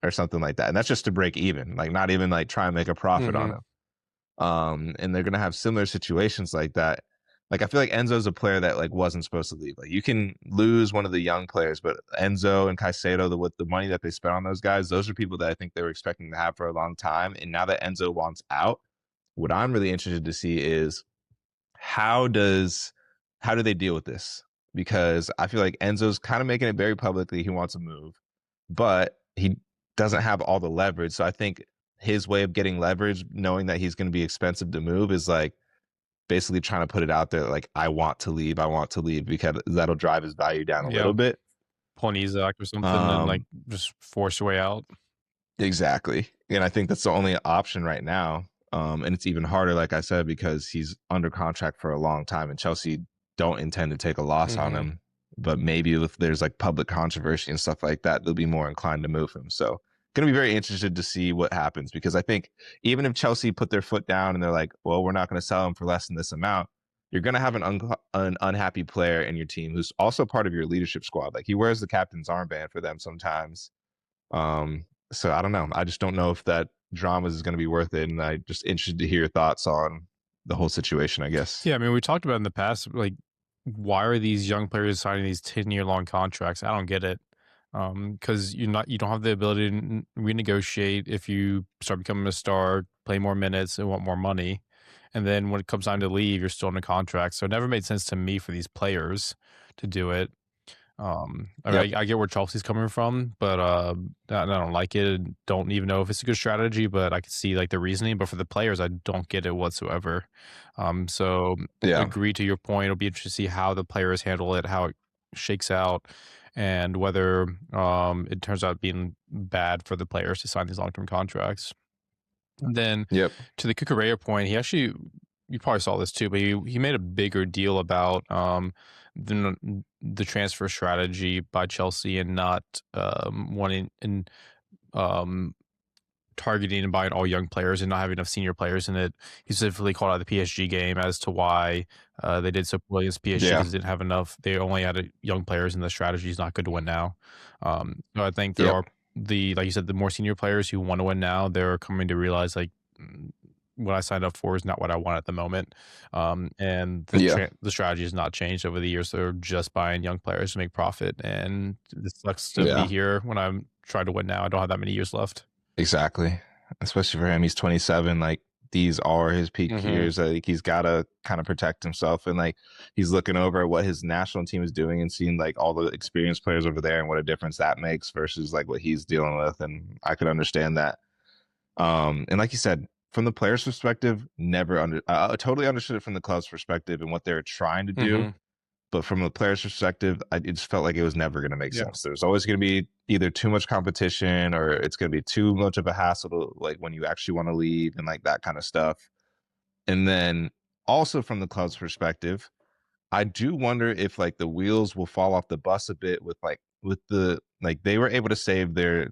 or something like that. And that's just to break even, like not even like try and make a profit on Mhm. him. And they're gonna have similar situations like that. Like I feel like Enzo's a player that like wasn't supposed to leave. Like you can lose one of the young players, but Enzo and Caicedo, with the money that they spent on those guys, those are people that I think they were expecting to have for a long time. And now that Enzo wants out, what I'm really interested to see is how does how do they deal with this? Because I feel like Enzo's kind of making it very publicly he wants to move, but he doesn't have all the leverage. So I think his way of getting leverage, knowing that he's going to be expensive to move, is like basically trying to put it out there like I want to leave because that'll drive his value down a Yeah. little bit. Pull an Isaac or something and like Um just force your way out. exactly. And I think that's the only option right now. And it's even harder, like I said, because he's under contract for a long time and Chelsea don't intend to take a loss on Mhm. him. But maybe if there's like public controversy and stuff like that, they'll be more inclined to move him. So going to be very interested to see what happens, because I think even if Chelsea put their foot down and they're like, well, we're not going to sell him for less than this amount, you're going to have an unhappy player in your team who's also part of your leadership squad. Like, he wears the captain's armband for them sometimes. So I don't know. I just don't know if that drama is going to be worth it. And I'm just interested to hear your thoughts on the whole situation, I guess. Yeah, I mean, we talked about in the past, like, why are these young players signing these 10-year long contracts? I don't get it. Because you don't have the ability to renegotiate if you start becoming a star, play more minutes, and want more money. And then when it comes time to leave, you're still in a contract. So it never made sense to me for these players to do it. I Yep. mean, I get where Chelsea's coming from, but I don't like it. Don't even know if it's a good strategy, but I can see like the reasoning. But for the players, I don't get it whatsoever. So Yeah. agree to your point. It'll be interesting to see how the players handle it, how it shakes out, and whether it turns out being bad for the players to sign these long-term contracts. And then Yep. to the Cucurella point, he actually, you probably saw this too, but he made a bigger deal about the transfer strategy by Chelsea and not wanting and um, targeting and buying all young players and not having enough senior players in it. He specifically called out the PSG game as to why they did so poorly against PSG, Yeah. because they didn't have enough. They only had young players, and the strategy is not good to win now. So I think there Yep. are like you said, the more senior players who want to win now, they're coming to realize like what I signed up for is not what I want at the moment. And Yeah. the strategy has not changed over the years. They're just buying young players to make profit, and it sucks to be Yeah. here when I'm trying to win now. I don't have that many years left. Exactly. Especially for him, he's 27. Like, these are his peak years. Like, he's got to kind of protect himself, and like, he's looking over at what his national team is doing and seeing like all the experienced players over there and what a difference that makes versus like what he's dealing with. And I could understand that. And like you said, from the player's perspective, never totally understood it from the club's perspective and what they're trying to do. But from the player's perspective, it just felt like it was never going to make sense. There's always going to be either too much competition or it's going to be too much of a hassle to, like, when you actually want to leave and like that kind of stuff. And then also from the club's perspective, I do wonder if like the wheels will fall off the bus a bit with the like, they were able to save their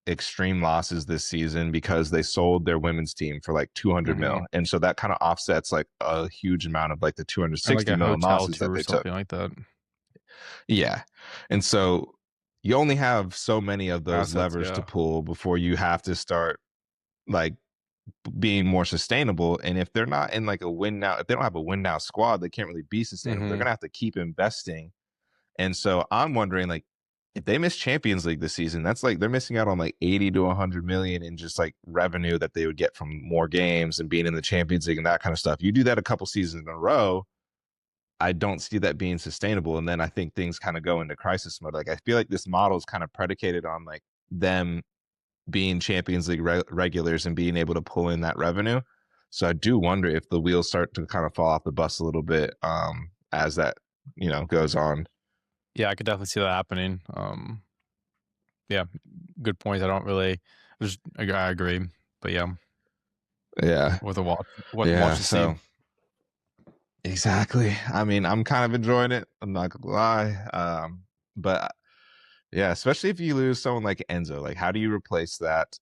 extreme losses this season because they sold their women's team for like 200 mil, and so that kind of offsets like a huge amount of like the Or like 260 a million hotel losses tour that or they took. something like that. Yeah. And so you only have so many of those Assets, levers to yeah. pull before you have to start like being more sustainable. And if they're not in like a win now, if they don't have a win now squad, they can't really be sustainable. They're going to have to keep investing. And so I'm wondering, like, if they miss Champions League this season, that's like they're missing out on like 80 to 100 million in just like revenue that they would get from more games and being in the Champions League and that kind of stuff. You do that a couple seasons in a row, I don't see that being sustainable. And then I think things kind of go into crisis mode. Like, I feel like this model is kind of predicated on like them being Champions League regulars and being able to pull in that revenue. So I do wonder if the wheels start to kind of fall off the bus a little bit as that, goes on. Yeah, I could definitely see that happening. Yeah, good point. I don't really, I agree, but yeah, Yeah. with a watch Yeah. to see. So exactly. I mean, I'm kind of enjoying it. I'm not gonna lie. But yeah, especially if you lose someone like Enzo, like, how do you replace that?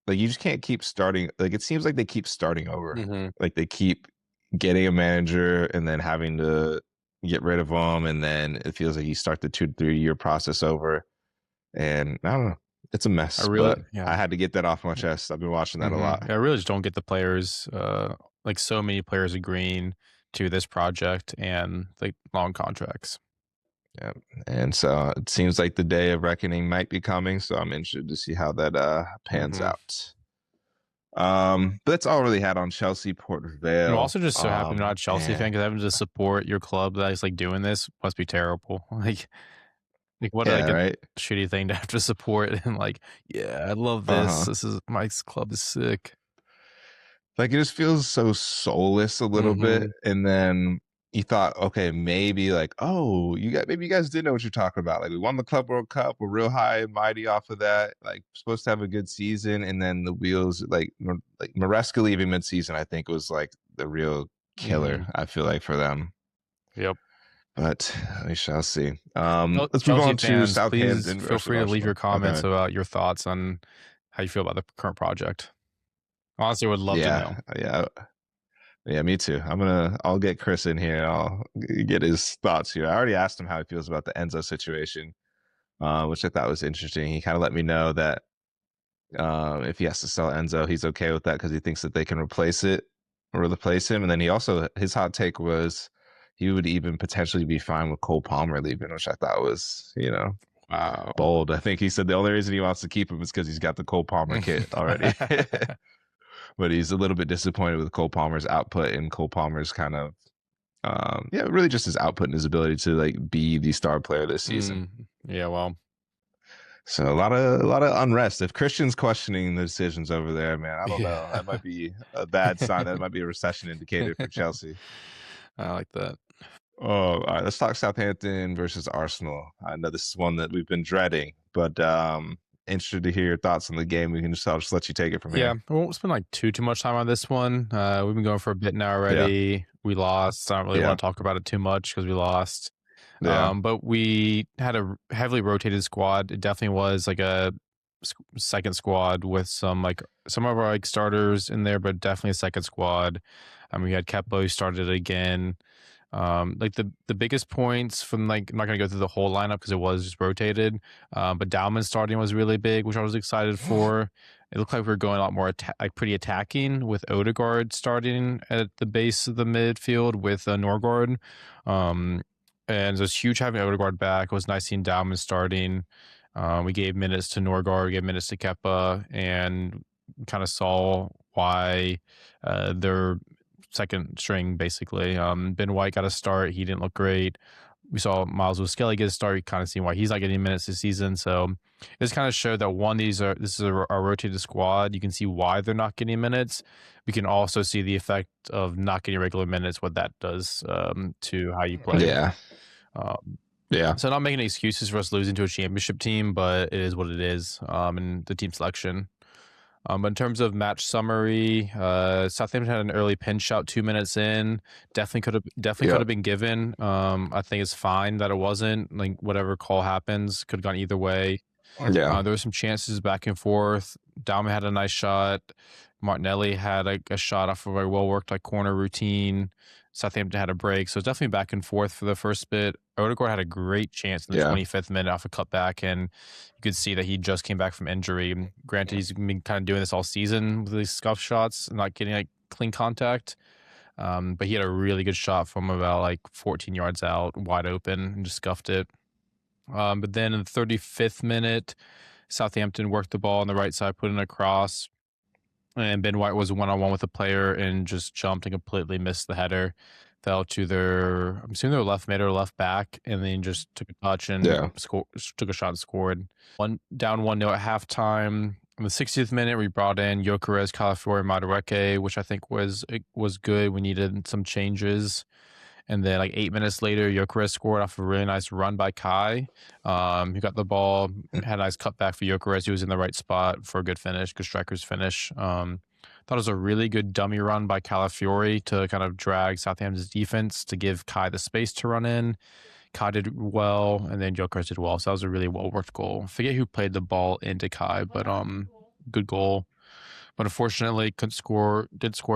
Like, you just can't keep starting. Like, it seems like they keep starting over. Like, they keep getting a manager and then having to get rid of him, and then it feels like you start the 2 to 3 year process over. And I don't know, it's a I mess. really, But yeah. I had to get that off my chest. I've been watching that a lot. I really just don't get the players, like so many players agreeing to this project and like long contracts. Yeah. And so it seems like the day of reckoning might be coming. So I'm interested to see how that pans out. But that's all I really had on Chelsea Port I'm Vale. also just so happy I'm not a Chelsea fan, And because having to support your club that is like doing this must be terrible. Like what yeah, like a right. shitty thing to have to support, and like, yeah, I love this. Uh-huh. This is my club is sick. Like, it just feels so soulless a little bit. And then you thought, okay, maybe like, oh, maybe you guys did know what you're talking about. Like, we won the Club World Cup, we're real high and mighty off of that. Like, supposed to have a good season, and then the wheels, like Maresca leaving midseason, I think was like the real killer. I feel like, for them. Yep. But we shall see. Well, Let's move Chelsea on to fans, please Southampton feel versus free to leave your Arsenal. comments Okay. about your thoughts on how you feel about the current project. Honestly, I would love to Yeah, know. yeah, me too. I'll get Chris in here. I'll get his thoughts here. I already asked him how he feels about the Enzo situation, which I thought was interesting. He kind of let me know that if he has to sell Enzo, he's okay with that because he thinks that they can replace it or replace him. And then his hot take was he would even potentially be fine with Cole Palmer leaving, which I thought was, Wow. bold. I think he said the only reason he wants to keep him is because he's got the Cole Palmer kit already. But he's a little bit disappointed with Cole Palmer's output and Cole Palmer's kind of really just his output and his ability to like be the star player this season. Yeah, well, So a lot of unrest. If Christian's questioning the decisions over there, man, I don't know. yeah. That might be a bad sign. That might be a recession indicator for Chelsea. I like that. Oh, all right. Let's talk Southampton versus Arsenal. I know this is one that we've been dreading, but interested to hear your thoughts on the game. I'll just let you take it from Yeah, here. we won't spend like too much time on this one. We've been going for a bit now Yeah, already. We lost. I don't really yeah, want to talk about it too much because we lost. yeah, But we had a heavily rotated squad. It definitely was like a second squad with some of our like starters in there, but definitely a second squad. We had Kepa who started again. Like the biggest points from like I'm not gonna go through the whole lineup because it was just rotated. But Dalman starting was really big, which I was excited for. It looked like we were going a lot more like pretty attacking with Odegaard starting at the base of the midfield with Norgard. Um, and it was huge having Odegaard back. It was nice seeing Dalman starting. We gave minutes to Norgard, we gave minutes to Kepa, and kind of saw why they're second string basically. Ben White got a start. He didn't look great. We saw Miles Skelly get a start. You kind of see why he's not getting minutes this season. So this kind of showed that this is a rotated squad. You can see why they're not getting minutes. We can also see the effect of not getting regular minutes, what that does to how you play. yeah, Um, yeah, so not making excuses for us losing to a championship team, but it is what it is. And the team selection. But in terms of match summary, Southampton had an early pinch shot 2 minutes in. Definitely could yeah, have been given. I think it's fine that it wasn't. Like whatever call happens, could have gone either way. yeah, There were some chances back and forth. Dalman had a nice shot. Martinelli had a shot off of a well worked like corner routine. Southampton had a break, so it's definitely back and forth for the first bit. Odegaard had a great chance in the yeah, 25th minute off a cutback, and you could see that he just came back from injury. Granted, he's been kind of doing this all season with these scuff shots and not getting like clean contact. But he had a really good shot from about like 14 yards out, wide open, and just scuffed it. But then in the 35th minute, Southampton worked the ball on the right side, put in a cross, and Ben White was one on one with a player and just jumped and completely missed the header. Fell to I'm assuming their left mid or left back, and then just took a touch and yeah, took a shot and scored. 1-0 at halftime. In the 60th minute, we brought in Gyökeres, Calafiori, Madueke, which I think was good. We needed some changes. And then like 8 minutes later, Gyökeres scored off a really nice run by Kai. He got the ball, had a nice cutback for Gyökeres. He was in the right spot for a good finish, good striker's finish. Thought it was a really good dummy run by Calafiori to kind of drag Southampton's defense to give Kai the space to run in. Kai did well, and then Gyökeres did well. So that was a really well worked goal. Forget who played the ball into Kai, but good goal. But unfortunately, did score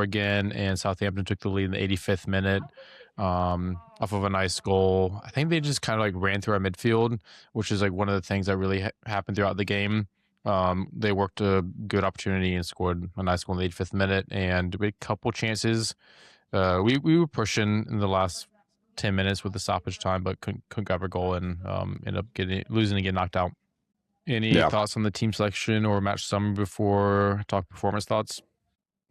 again, and Southampton took the lead in the 85th minute off of a nice goal. I think they just kind of like ran through our midfield, which is like one of the things that really happened throughout the game. They worked a good opportunity and scored a nice goal in the 85th minute, and we had a couple chances. We were pushing in the last 10 minutes with the stoppage time, but couldn't grab a goal and ended up losing and getting knocked out. Any yeah. thoughts on the team selection or match summary before I talk performance thoughts?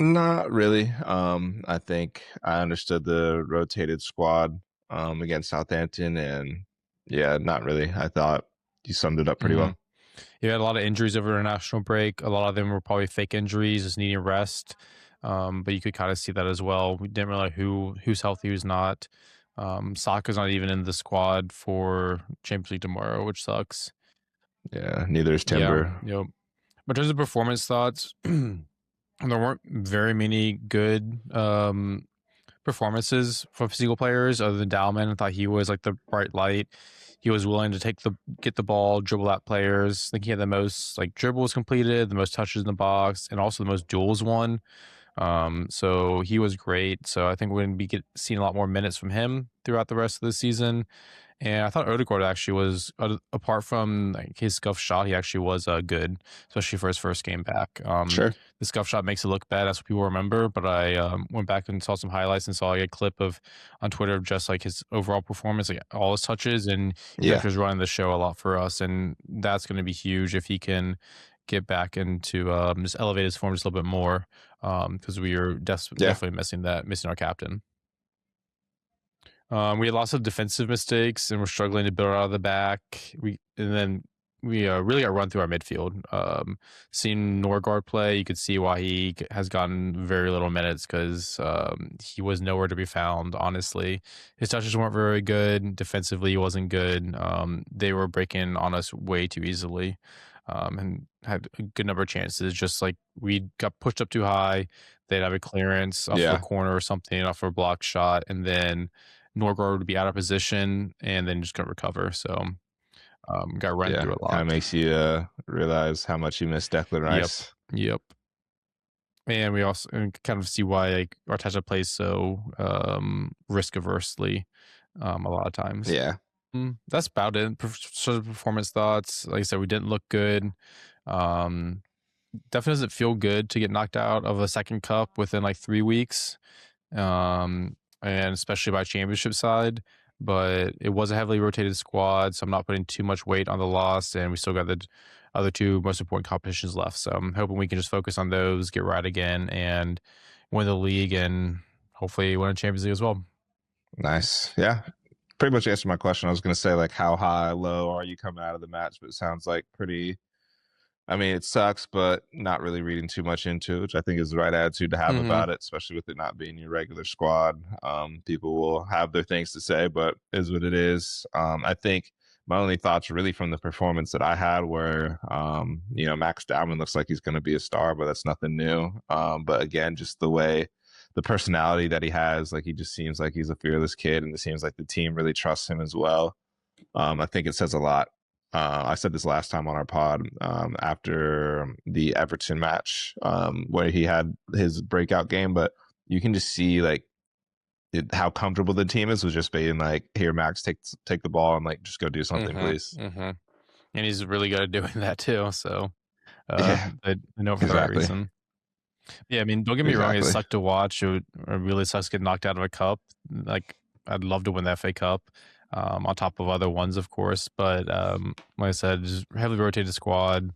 Not really. I think I understood the rotated squad against Southampton, and yeah, not really. I thought you summed it up pretty Mm-hmm. well. You had a lot of injuries over the international break. A lot of them were probably fake injuries, just needing rest. But you could kind of see that as well. We didn't really know who's healthy, who's not. Saka's not even in the squad for Champions League tomorrow, which sucks. Yeah, neither is Yeah, Timber. yep. But in terms of performance thoughts, there weren't very many good performances from single players other than Dalman. I thought he was like the bright light. He was willing to get the ball, dribble at players. I think he had the most like dribbles completed, the most touches in the box, and also the most duels won. So he was great. So I think we're going to be seeing a lot more minutes from him throughout the rest of the season. And I thought Odegaard actually was, apart from like his scuff shot, he actually was good, especially for his first game back. Sure. The scuff shot makes it look bad. That's what people remember. But I went back and saw some highlights and saw like, a clip of on Twitter of just like his overall performance, like all his touches, and he Yeah. actually was running the show a lot for us. And that's going to be huge if he can get back into just elevate his form just a little bit more, because we are definitely missing our captain. We had lots of defensive mistakes, and we're struggling to build out of the back. We really got run through our midfield. Seeing Norgard play, you could see why he has gotten very little minutes, because he was nowhere to be found. Honestly, his touches weren't very good. Defensively, he wasn't good. They were breaking on us way too easily, and had a good number of chances. Just like we got pushed up too high, they'd have a clearance off of a corner or something, off of a block shot, and then Norgard would be out of position and then just couldn't recover. So got run through a lot. Kind of makes you realize how much you miss Declan Rice. Yep. And we also kind of see why like Arteta plays so risk aversely a lot of times. Yeah. That's about it. Sort of performance thoughts. Like I said, we didn't look good. Definitely doesn't feel good to get knocked out of a second cup within like 3 weeks. And especially by championship side, but it was a heavily rotated squad, so I'm not putting too much weight on the loss, and we still got the other two most important competitions left. So I'm hoping we can just focus on those, get right again, and win the league, and hopefully win a Champions League as well. Nice. Yeah. Pretty much answered my question. I was going to say, like, how high, low are you coming out of the match? But it sounds like pretty. I mean, it sucks, but not really reading too much into it, which I think is the right attitude to have about it, especially with it not being your regular squad. People will have their things to say, but is what it is. I think my only thoughts really from the performance that I had were, Max Dowman looks like he's going to be a star, but that's nothing new. But again, just the way, the personality that he has, like he just seems like he's a fearless kid, and it seems like the team really trusts him as well. I think it says a lot. I said this last time on our pod after the Everton match where he had his breakout game, but you can just see like how comfortable the team is with just being like, here, Max, take the ball and like just go do something, please. And he's really good at doing that too. So I know for the right reason. Yeah, I mean, don't get me wrong, it sucked to watch. It really sucks getting knocked out of a cup. Like, I'd love to win the FA Cup. On top of other ones, of course. But like I said, just heavily rotated squad.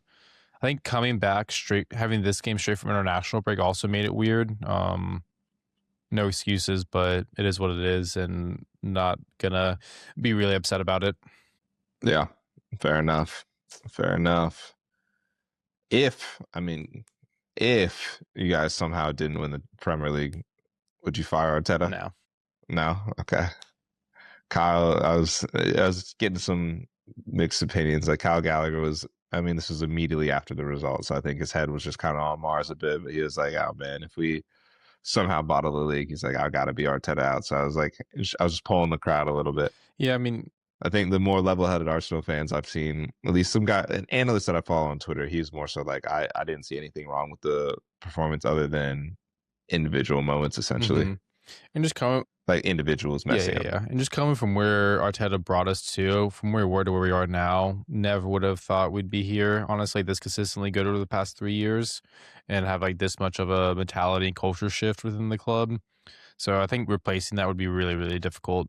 I think coming back having this game straight from international break also made it weird. No excuses, but it is what it is, and not gonna be really upset about it. Yeah, fair enough. If you guys somehow didn't win the Premier League, would you fire Arteta? No? Okay. Kyle, I was getting some mixed opinions. Like Kyle Gallagher this was immediately after the results. So I think his head was just kind of on Mars a bit, but he was like, oh man, if we somehow bottle the league, he's like, I got to be Arteta out. So I was just pulling the crowd a little bit. Yeah, I mean, I think the more level-headed Arsenal fans I've seen, at least an analyst that I follow on Twitter, he's more so like, I didn't see anything wrong with the performance other than individual moments, essentially. And just like individuals messing up. Yeah. And just coming from where Arteta brought us from where we were to where we are now, never would have thought we'd be here. Honestly, this consistently good over the past 3 years and have like this much of a mentality and culture shift within the club. So I think replacing that would be really, really difficult.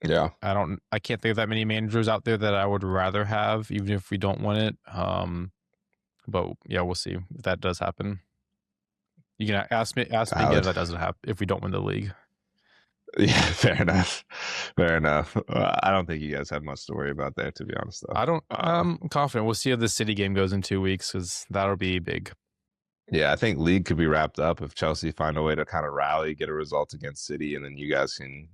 Yeah, I can't think of that many managers out there that I would rather have, even if we don't win it. But yeah, we'll see if that does happen. You can ask me again if that doesn't happen, if we don't win the league. Yeah, fair enough. I don't think you guys have much to worry about there, to be honest, though. I'm confident. We'll see how the City game goes in 2 weeks, because that'll be big. Yeah, I think league could be wrapped up if Chelsea find a way to kind of rally, get a result against City, and then you guys can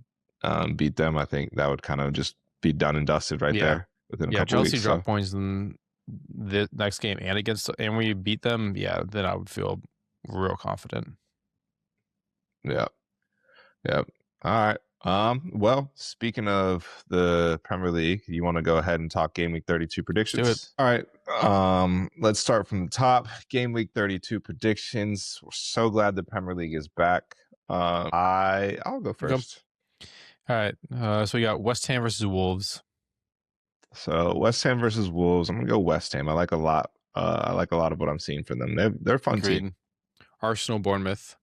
beat them. I think that would kind of just be done and dusted there within a couple Chelsea weeks. drop points in the next game and we beat them. Yeah, then I would feel real confident. Yeah. Yep. All right. Well, speaking of the Premier League, you want to go ahead and talk game week 32 Let's do it. predictions? All right. Let's start from the top. Game week 32 predictions. We're so glad the Premier League is back. I'll go first. All right. So we got West Ham versus Wolves. So West Ham versus Wolves. I'm gonna go West Ham. I like a lot. I like a lot of what I'm seeing from them. They're a fun Agreed. team. Arsenal, Bournemouth.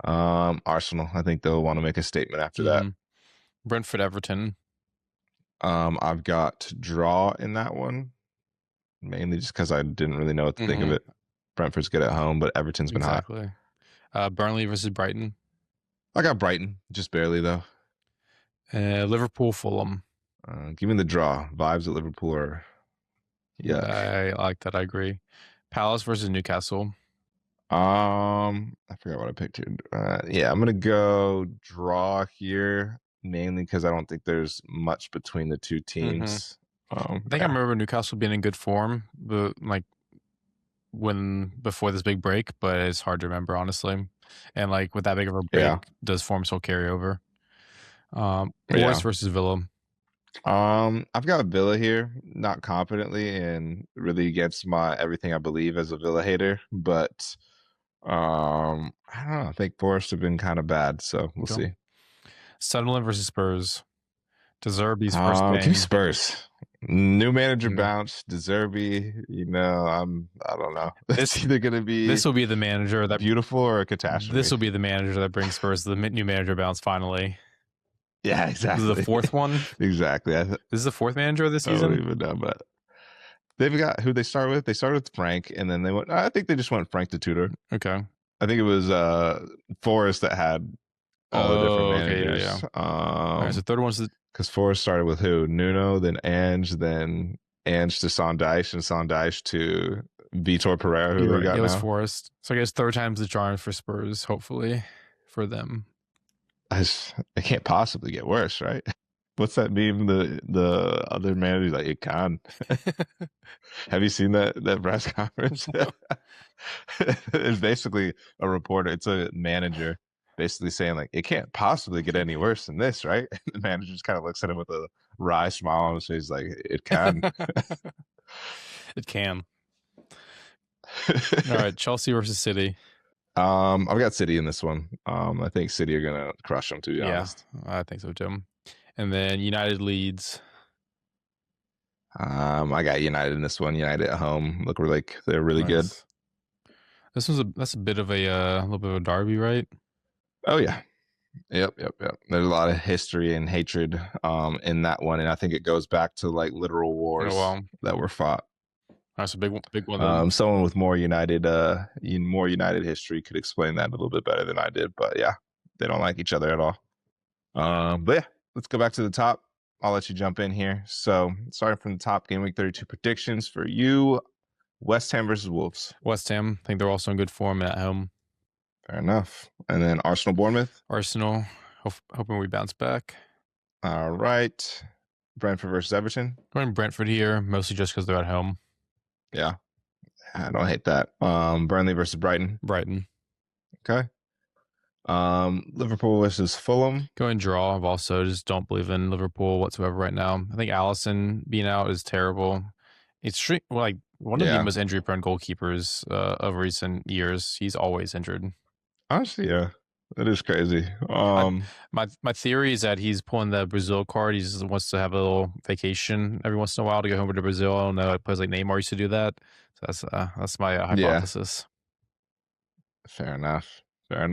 Arsenal. I think they'll want to make a statement after that. Brentford, Everton. I've got draw in that one, mainly just because I didn't really know what to think of it. Brentford's good at home, but Everton's been hot. Burnley versus Brighton. I got Brighton, just barely though. Liverpool, Fulham. Give me the draw. Vibes at Liverpool are yuck. I like that. I agree. Palace versus Newcastle. I forgot what I picked here. Yeah, I'm gonna go draw here, mainly because I don't think there's much between the two teams. I think I remember Newcastle being in good form, but like before this big break, but it's hard to remember honestly. And like with that big of a break, does form still carry over? Forest versus Villa. I've got Villa here, not confidently and really against my everything I believe as a Villa hater, but I don't know. I think Forest have been kind of bad, so we'll see. Sunderland versus Spurs. De Zerbi's first game. Give me Spurs. New manager bounce. De Zerbi, I don't know. It's either going to be this will be the manager that beautiful or a catastrophe. This will be the manager that brings Spurs the new manager bounce finally. Yeah, exactly. This is the fourth one. Exactly. This is the fourth manager of this season. I don't even know, but they've got who they start with. They started with Frank, and then they went. I think they just went Frank to Tudor. Okay. I think it was Forrest that had all the different managers. Okay, yeah. All right, so third one's because Forrest started with who? Nuno, then Ange to Sondheich, and Sondheich to Vitor Pereira, who they got it was now. Forrest. So I guess third time's the charm for Spurs, hopefully, for them. It can't possibly get worse, right? What's that meme? The other manager like it can. Have you seen that press conference? It's basically a reporter. It's a manager basically saying like it can't possibly get any worse than this, right? And the manager just kind of looks at him with a wry smile on his face, like it can. It can. All right, Chelsea versus City. I've got City in this one. I think City are gonna crush them, to be honest. I think so too. And then United Leeds. I got United in this one. United at home look like they're really good. That's a bit of a little bit of a derby, right? Oh yeah. Yep. There's a lot of history and hatred in that one, and I think it goes back to like literal wars that were fought. That's a big one. Someone with more United history could explain that a little bit better than I did, but yeah, they don't like each other at all. But yeah, let's go back to the top. I'll let you jump in here. So starting from the top, game week 32 predictions for you: West Ham versus Wolves. West Ham. I think they're also in good form at home. Fair enough. And then Arsenal, Bournemouth. Arsenal, hoping we bounce back. All right. Brentford versus Everton. Going Brentford here, mostly just because they're at home. Yeah, I don't hate that. Burnley versus Brighton. Brighton. Okay. Liverpool versus Fulham. Going draw. I've also just don't believe in Liverpool whatsoever right now. I think Alisson being out is terrible. It's like one of the most injury-prone goalkeepers of recent years. He's always injured. Honestly, yeah, that is crazy. My theory is that he's pulling the Brazil card. He just wants to have a little vacation every once in a while to go home to Brazil. I don't know. Players like Neymar used to do that. So that's my hypothesis. Fair enough. What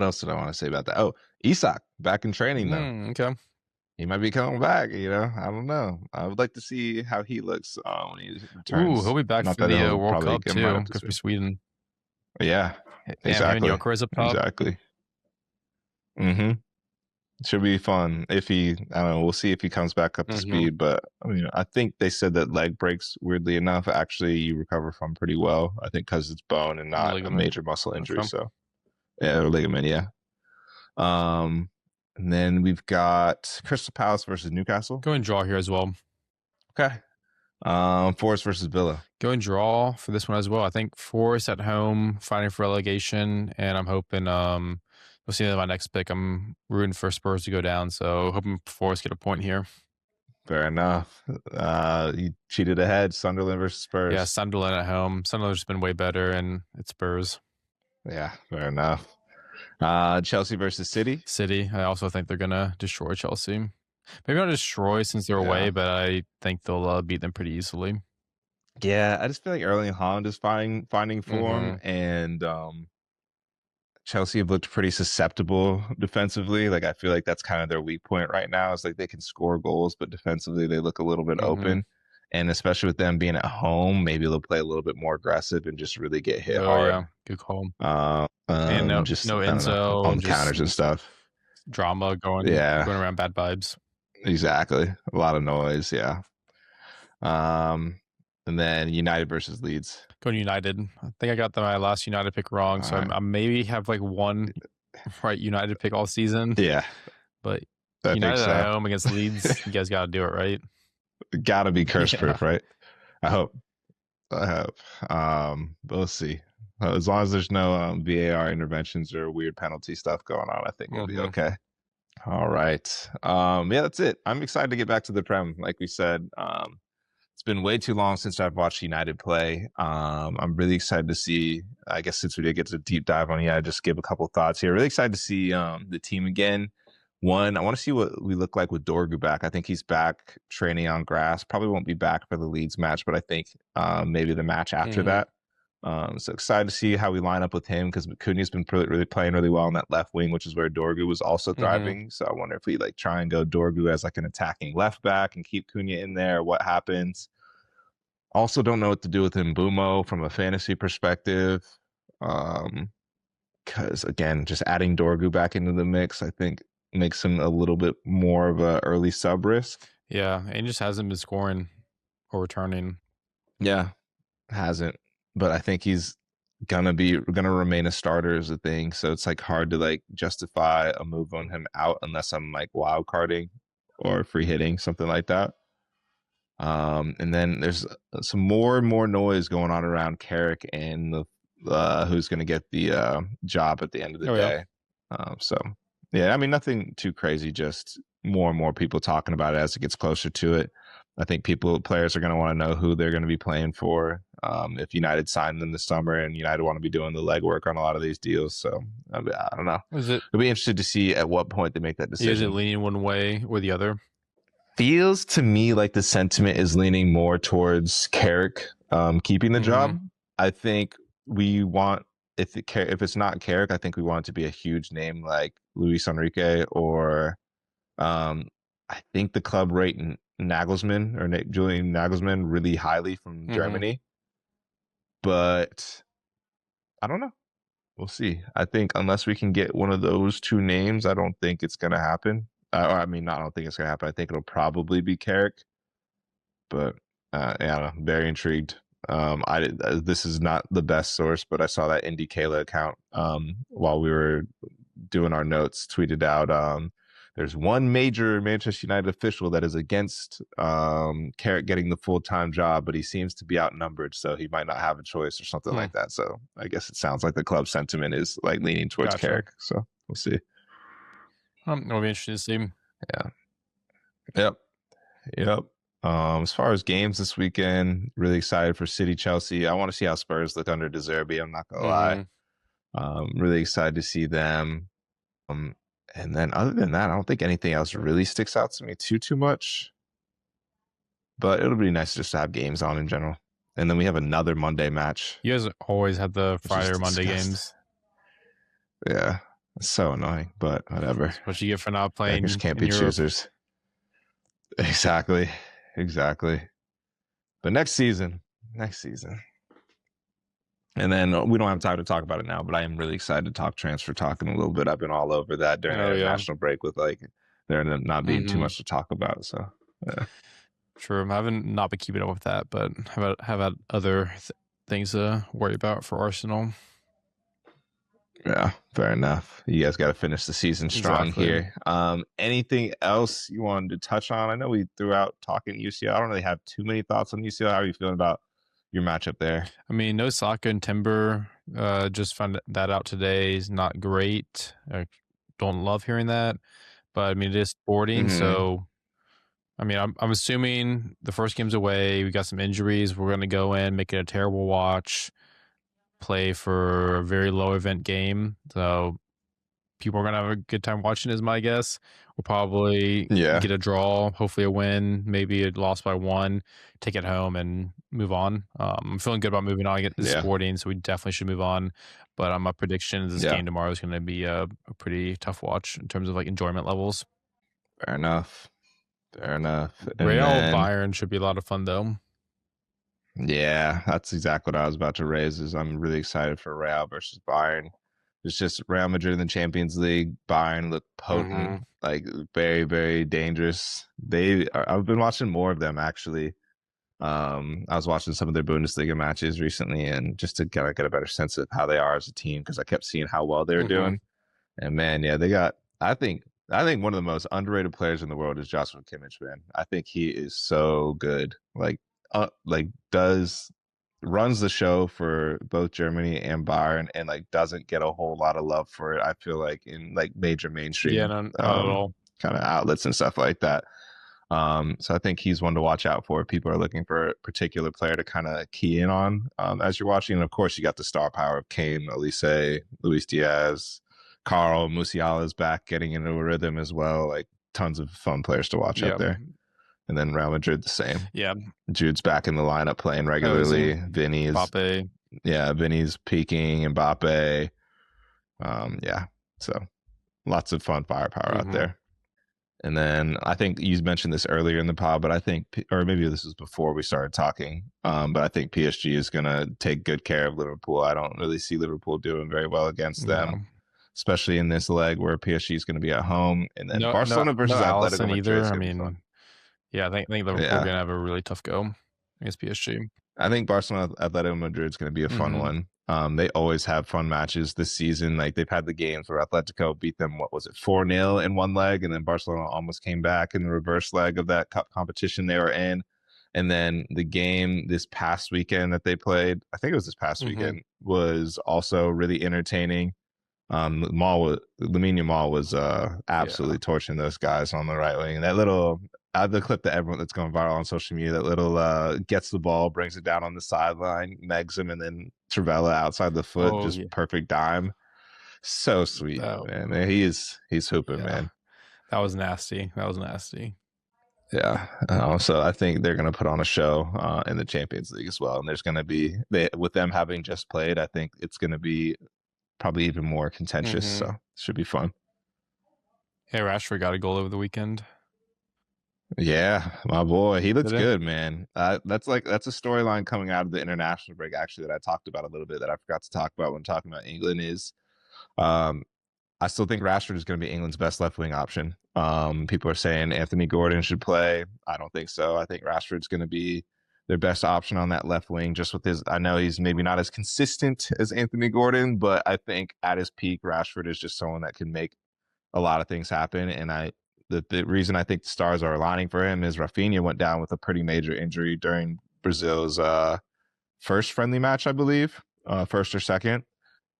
else did I want to say about that? Oh, Isak back in training though. Okay. He might be coming back. I don't know. I would like to see how he looks when he returns. Ooh, he'll be back for the World Cup too, because for Sweden. Yeah, exactly. Jokeris up top. Exactly. Should be fun if I don't know. We'll see if he comes back up to speed. But I mean, I think they said that leg breaks, weirdly enough, actually you recover from pretty well. I think because it's bone and not a major muscle injury. So yeah, ligament. Yeah. And then we've got Crystal Palace versus Newcastle. Going draw here as well. Okay. Forest versus Villa. Going draw for this one as well. I think Forest at home fighting for relegation, and I'm hoping we'll see my next pick. I'm rooting for Spurs to go down, so hoping Forest get a point here. Fair enough. You cheated ahead. Sunderland versus Spurs. Yeah, Sunderland at home. Sunderland's been way better, and it's Spurs. Yeah, fair enough. Chelsea versus City. City. I also think they're gonna destroy Chelsea. Maybe not destroy since they're away, but I think they'll beat them pretty easily. Yeah, I just feel like Erling Haaland is finding form, and Chelsea have looked pretty susceptible defensively. Like I feel like that's kind of their weak point right now. Is like they can score goals, but defensively they look a little bit open. And especially with them being at home, maybe they'll play a little bit more aggressive and just really get hit hard. Yeah, good call. And no Enzo on counters and stuff. Drama going around, bad vibes. Exactly, a lot of noise. Yeah. And then United versus Leeds. Going United. I think I got my last United pick wrong, so I maybe have like one right United pick all season. Yeah, but United at home against Leeds, you guys got to do it right. Got to be curse proof, right? I hope. But we'll see. As long as there's no VAR interventions or weird penalty stuff going on, I think we'll be okay. All right. Yeah, that's it. I'm excited to get back to the Prem. Like we said, it's been way too long since I've watched United play. I'm really excited to see, I guess since we did get to deep dive on United, just give a couple thoughts here. Really excited to see the team again. One, I want to see what we look like with Dorgu back. I think he's back training on grass. Probably won't be back for the Leeds match, but I think maybe the match after that. So excited to see how we line up with him because Cunha's been really playing really well on that left wing, which is where Dorgu was also thriving. So I wonder if we like try and go Dorgu as like an attacking left back and keep Cunha in there. What happens? Also, don't know what to do with Mbumo from a fantasy perspective. Because again, just adding Dorgu back into the mix, I think makes him a little bit more of a early sub risk. Yeah, and he just hasn't been scoring or returning. Yeah, hasn't. But I think he's gonna remain a starter as a thing. So it's like hard to like justify a move on him out unless I'm like wild carding or free hitting, something like that. And then there's some more and more noise going on around Carrick and the who's gonna get the job at the end of the day. So yeah, I mean nothing too crazy, just more and more people talking about it as it gets closer to it. I think players are going to want to know who they're going to be playing for. If United signed them this summer and United want to be doing the legwork on a lot of these deals. So I don't know. It'll be interesting to see at what point they make that decision. Is it leaning one way or the other? Feels to me like the sentiment is leaning more towards Carrick keeping the job. I think we want, if it's not Carrick, I think we want it to be a huge name like Luis Enrique or I think the club rate Nagelsmann or Julian Nagelsmann really highly from Germany. But I don't know. We'll see. I think unless we can get one of those two names, I don't think it's going to happen. I don't think it's going to happen. I think it'll probably be Carrick. But yeah, I'm very intrigued. This is not the best source, but I saw that Indy Kayla account while we were doing our notes tweeted out there's one major Manchester United official that is against Carrick getting the full-time job, but he seems to be outnumbered, so he might not have a choice or something like that. So I guess it sounds like the club sentiment is like leaning towards Carrick. So we'll see. It'll be interesting to see. Yeah. Yep. As far as games this weekend, really excited for City Chelsea. I want to see how Spurs look under De Zerbi. I'm not gonna lie. Really excited to see them. And then other than that, I don't think anything else really sticks out to me too much. But it'll be nice just to have games on in general. And then we have another Monday match. You guys always have the Friday or Monday games. Yeah. It's so annoying, but whatever. That's what you get for not playing. Beggars can't be choosers. Exactly. But next season. And then we don't have time to talk about it now, but I am really excited to talk transfer talking a little bit. I've been all over that during the national break with like there not being too much to talk about. So yeah. True. I haven't not been keeping up with that, but have had other things to worry about for Arsenal. Yeah, fair enough. You guys got to finish the season strong here. Anything else you wanted to touch on? I know we threw out talking UCL. I don't really have too many thoughts on UCL. How are you feeling about your matchup there? I mean, no Saka and Timber Just found that out today is not great. I don't love hearing that, but I mean, it is sporting. Mm-hmm. So, I mean, I'm assuming the first game's away. We got some injuries. We're going to go in, make it a terrible watch, play for a very low event game. So, people are going to have a good time watching, is my guess. We'll probably Yeah. get a draw, hopefully a win, maybe a loss by one, take it home and move on. I'm feeling good about moving on. It's Yeah. sporting, so we definitely should move on. But my prediction is this Yeah. game tomorrow is going to be a pretty tough watch in terms of like enjoyment levels. Fair enough. Fair enough. And Real then, Bayern should be a lot of fun though. yeah, that's exactly what I was about to raise. Is I'm really excited for Real versus Bayern. It's just Real Madrid in the Champions League. Bayern look potent, like very, very dangerous. I've been watching more of them actually. I was watching some of their Bundesliga matches recently, and just to kind of get a better sense of how they are as a team, because I kept seeing how well they were doing. And man, yeah, they got. I think one of the most underrated players in the world is Joshua Kimmich. Man, I think he is so good. Like does runs the show for both Germany and Bayern, and like doesn't get a whole lot of love for it. I feel like in like major Yeah, mainstream not at all. kind of outlets and stuff like that. So I think he's one to watch out for if people are looking for a particular player to kind of key in on as you're watching. And of course, you got the star power of Kane, Elise, Luis Diaz, Carl Musiala is back getting into a rhythm as well. Like tons of fun players to watch out there. And then Real Madrid the same. Yeah. Jude's back in the lineup playing regularly. Vinny's Mbappe. Yeah, Vinny's peaking. Mbappe. Yeah. So lots of fun firepower out there. And then I think you mentioned this earlier in the pod, but I think, or maybe this was before we started talking, but I think PSG is going to take good care of Liverpool. I don't really see Liverpool doing very well against them, especially in this leg where PSG is going to be at home. And then Barcelona versus Atletico Madrid. I mean, yeah, I think Liverpool are going to have a really tough go against PSG. I think Barcelona Atletico Madrid is going to be a fun one. They always have fun matches this season. Like they've had the games where Atletico beat them, 4-0 in one leg, and then Barcelona almost came back in the reverse leg of that cup competition they were in. And then the game this past weekend that they played, I think it was this past weekend, was also really entertaining. Lamine Yamal was absolutely torching those guys on the right wing. That little the clip that's going viral on social media, that little gets the ball, brings it down on the sideline, megs him, and then Trivela outside the foot, perfect dime. So sweet, man. He's hooping, man. That was nasty. Yeah. So I think they're going to put on a show in the Champions League as well. And there's going to be, with them having just played, I think it's going to be probably even more contentious. So it should be fun. Hey, Rashford got a goal over the weekend. Yeah, my boy, he looks good, man. That's a storyline coming out of the international break, actually, that I talked about a little bit that I forgot to talk about when talking about England is, I still think Rashford is going to be England's best left wing option. People are saying Anthony Gordon should play. I don't think so. I think Rashford's going to be their best option on that left wing, just with his, I know he's maybe not as consistent as Anthony Gordon, but I think at his peak, Rashford is just someone that can make a lot of things happen. And the reason I think the stars are aligning for him is Rafinha went down with a pretty major injury during Brazil's first friendly match, I believe, first or second.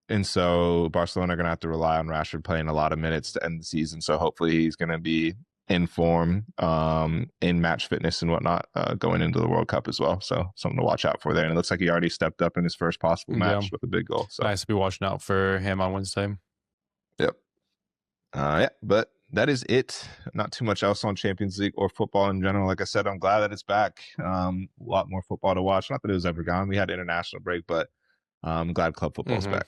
And so Barcelona are going to have to rely on Rashford playing a lot of minutes to end the season. So hopefully he's going to be in form, in match fitness and whatnot, going into the World Cup as well. So something to watch out for there. And it looks like he already stepped up in his first possible match with a big goal. So nice to be watching out for him on Wednesday. Yep. Yeah, but that is it. Not too much else on Champions League or football in general. Like I said, I'm glad that it's back. A lot more football to watch. Not that it was ever gone. We had international break, but I'm glad club football is back.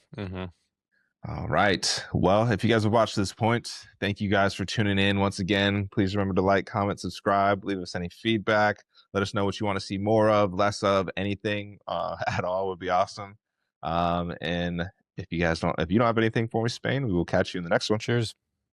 All right. Well, if you guys have watched this point, thank you guys for tuning in once again. Please remember to like, comment, subscribe, leave us any feedback. Let us know what you want to see more of, less of, anything at all would be awesome. And if you don't have anything for me, Spain, we will catch you in the next one. Cheers.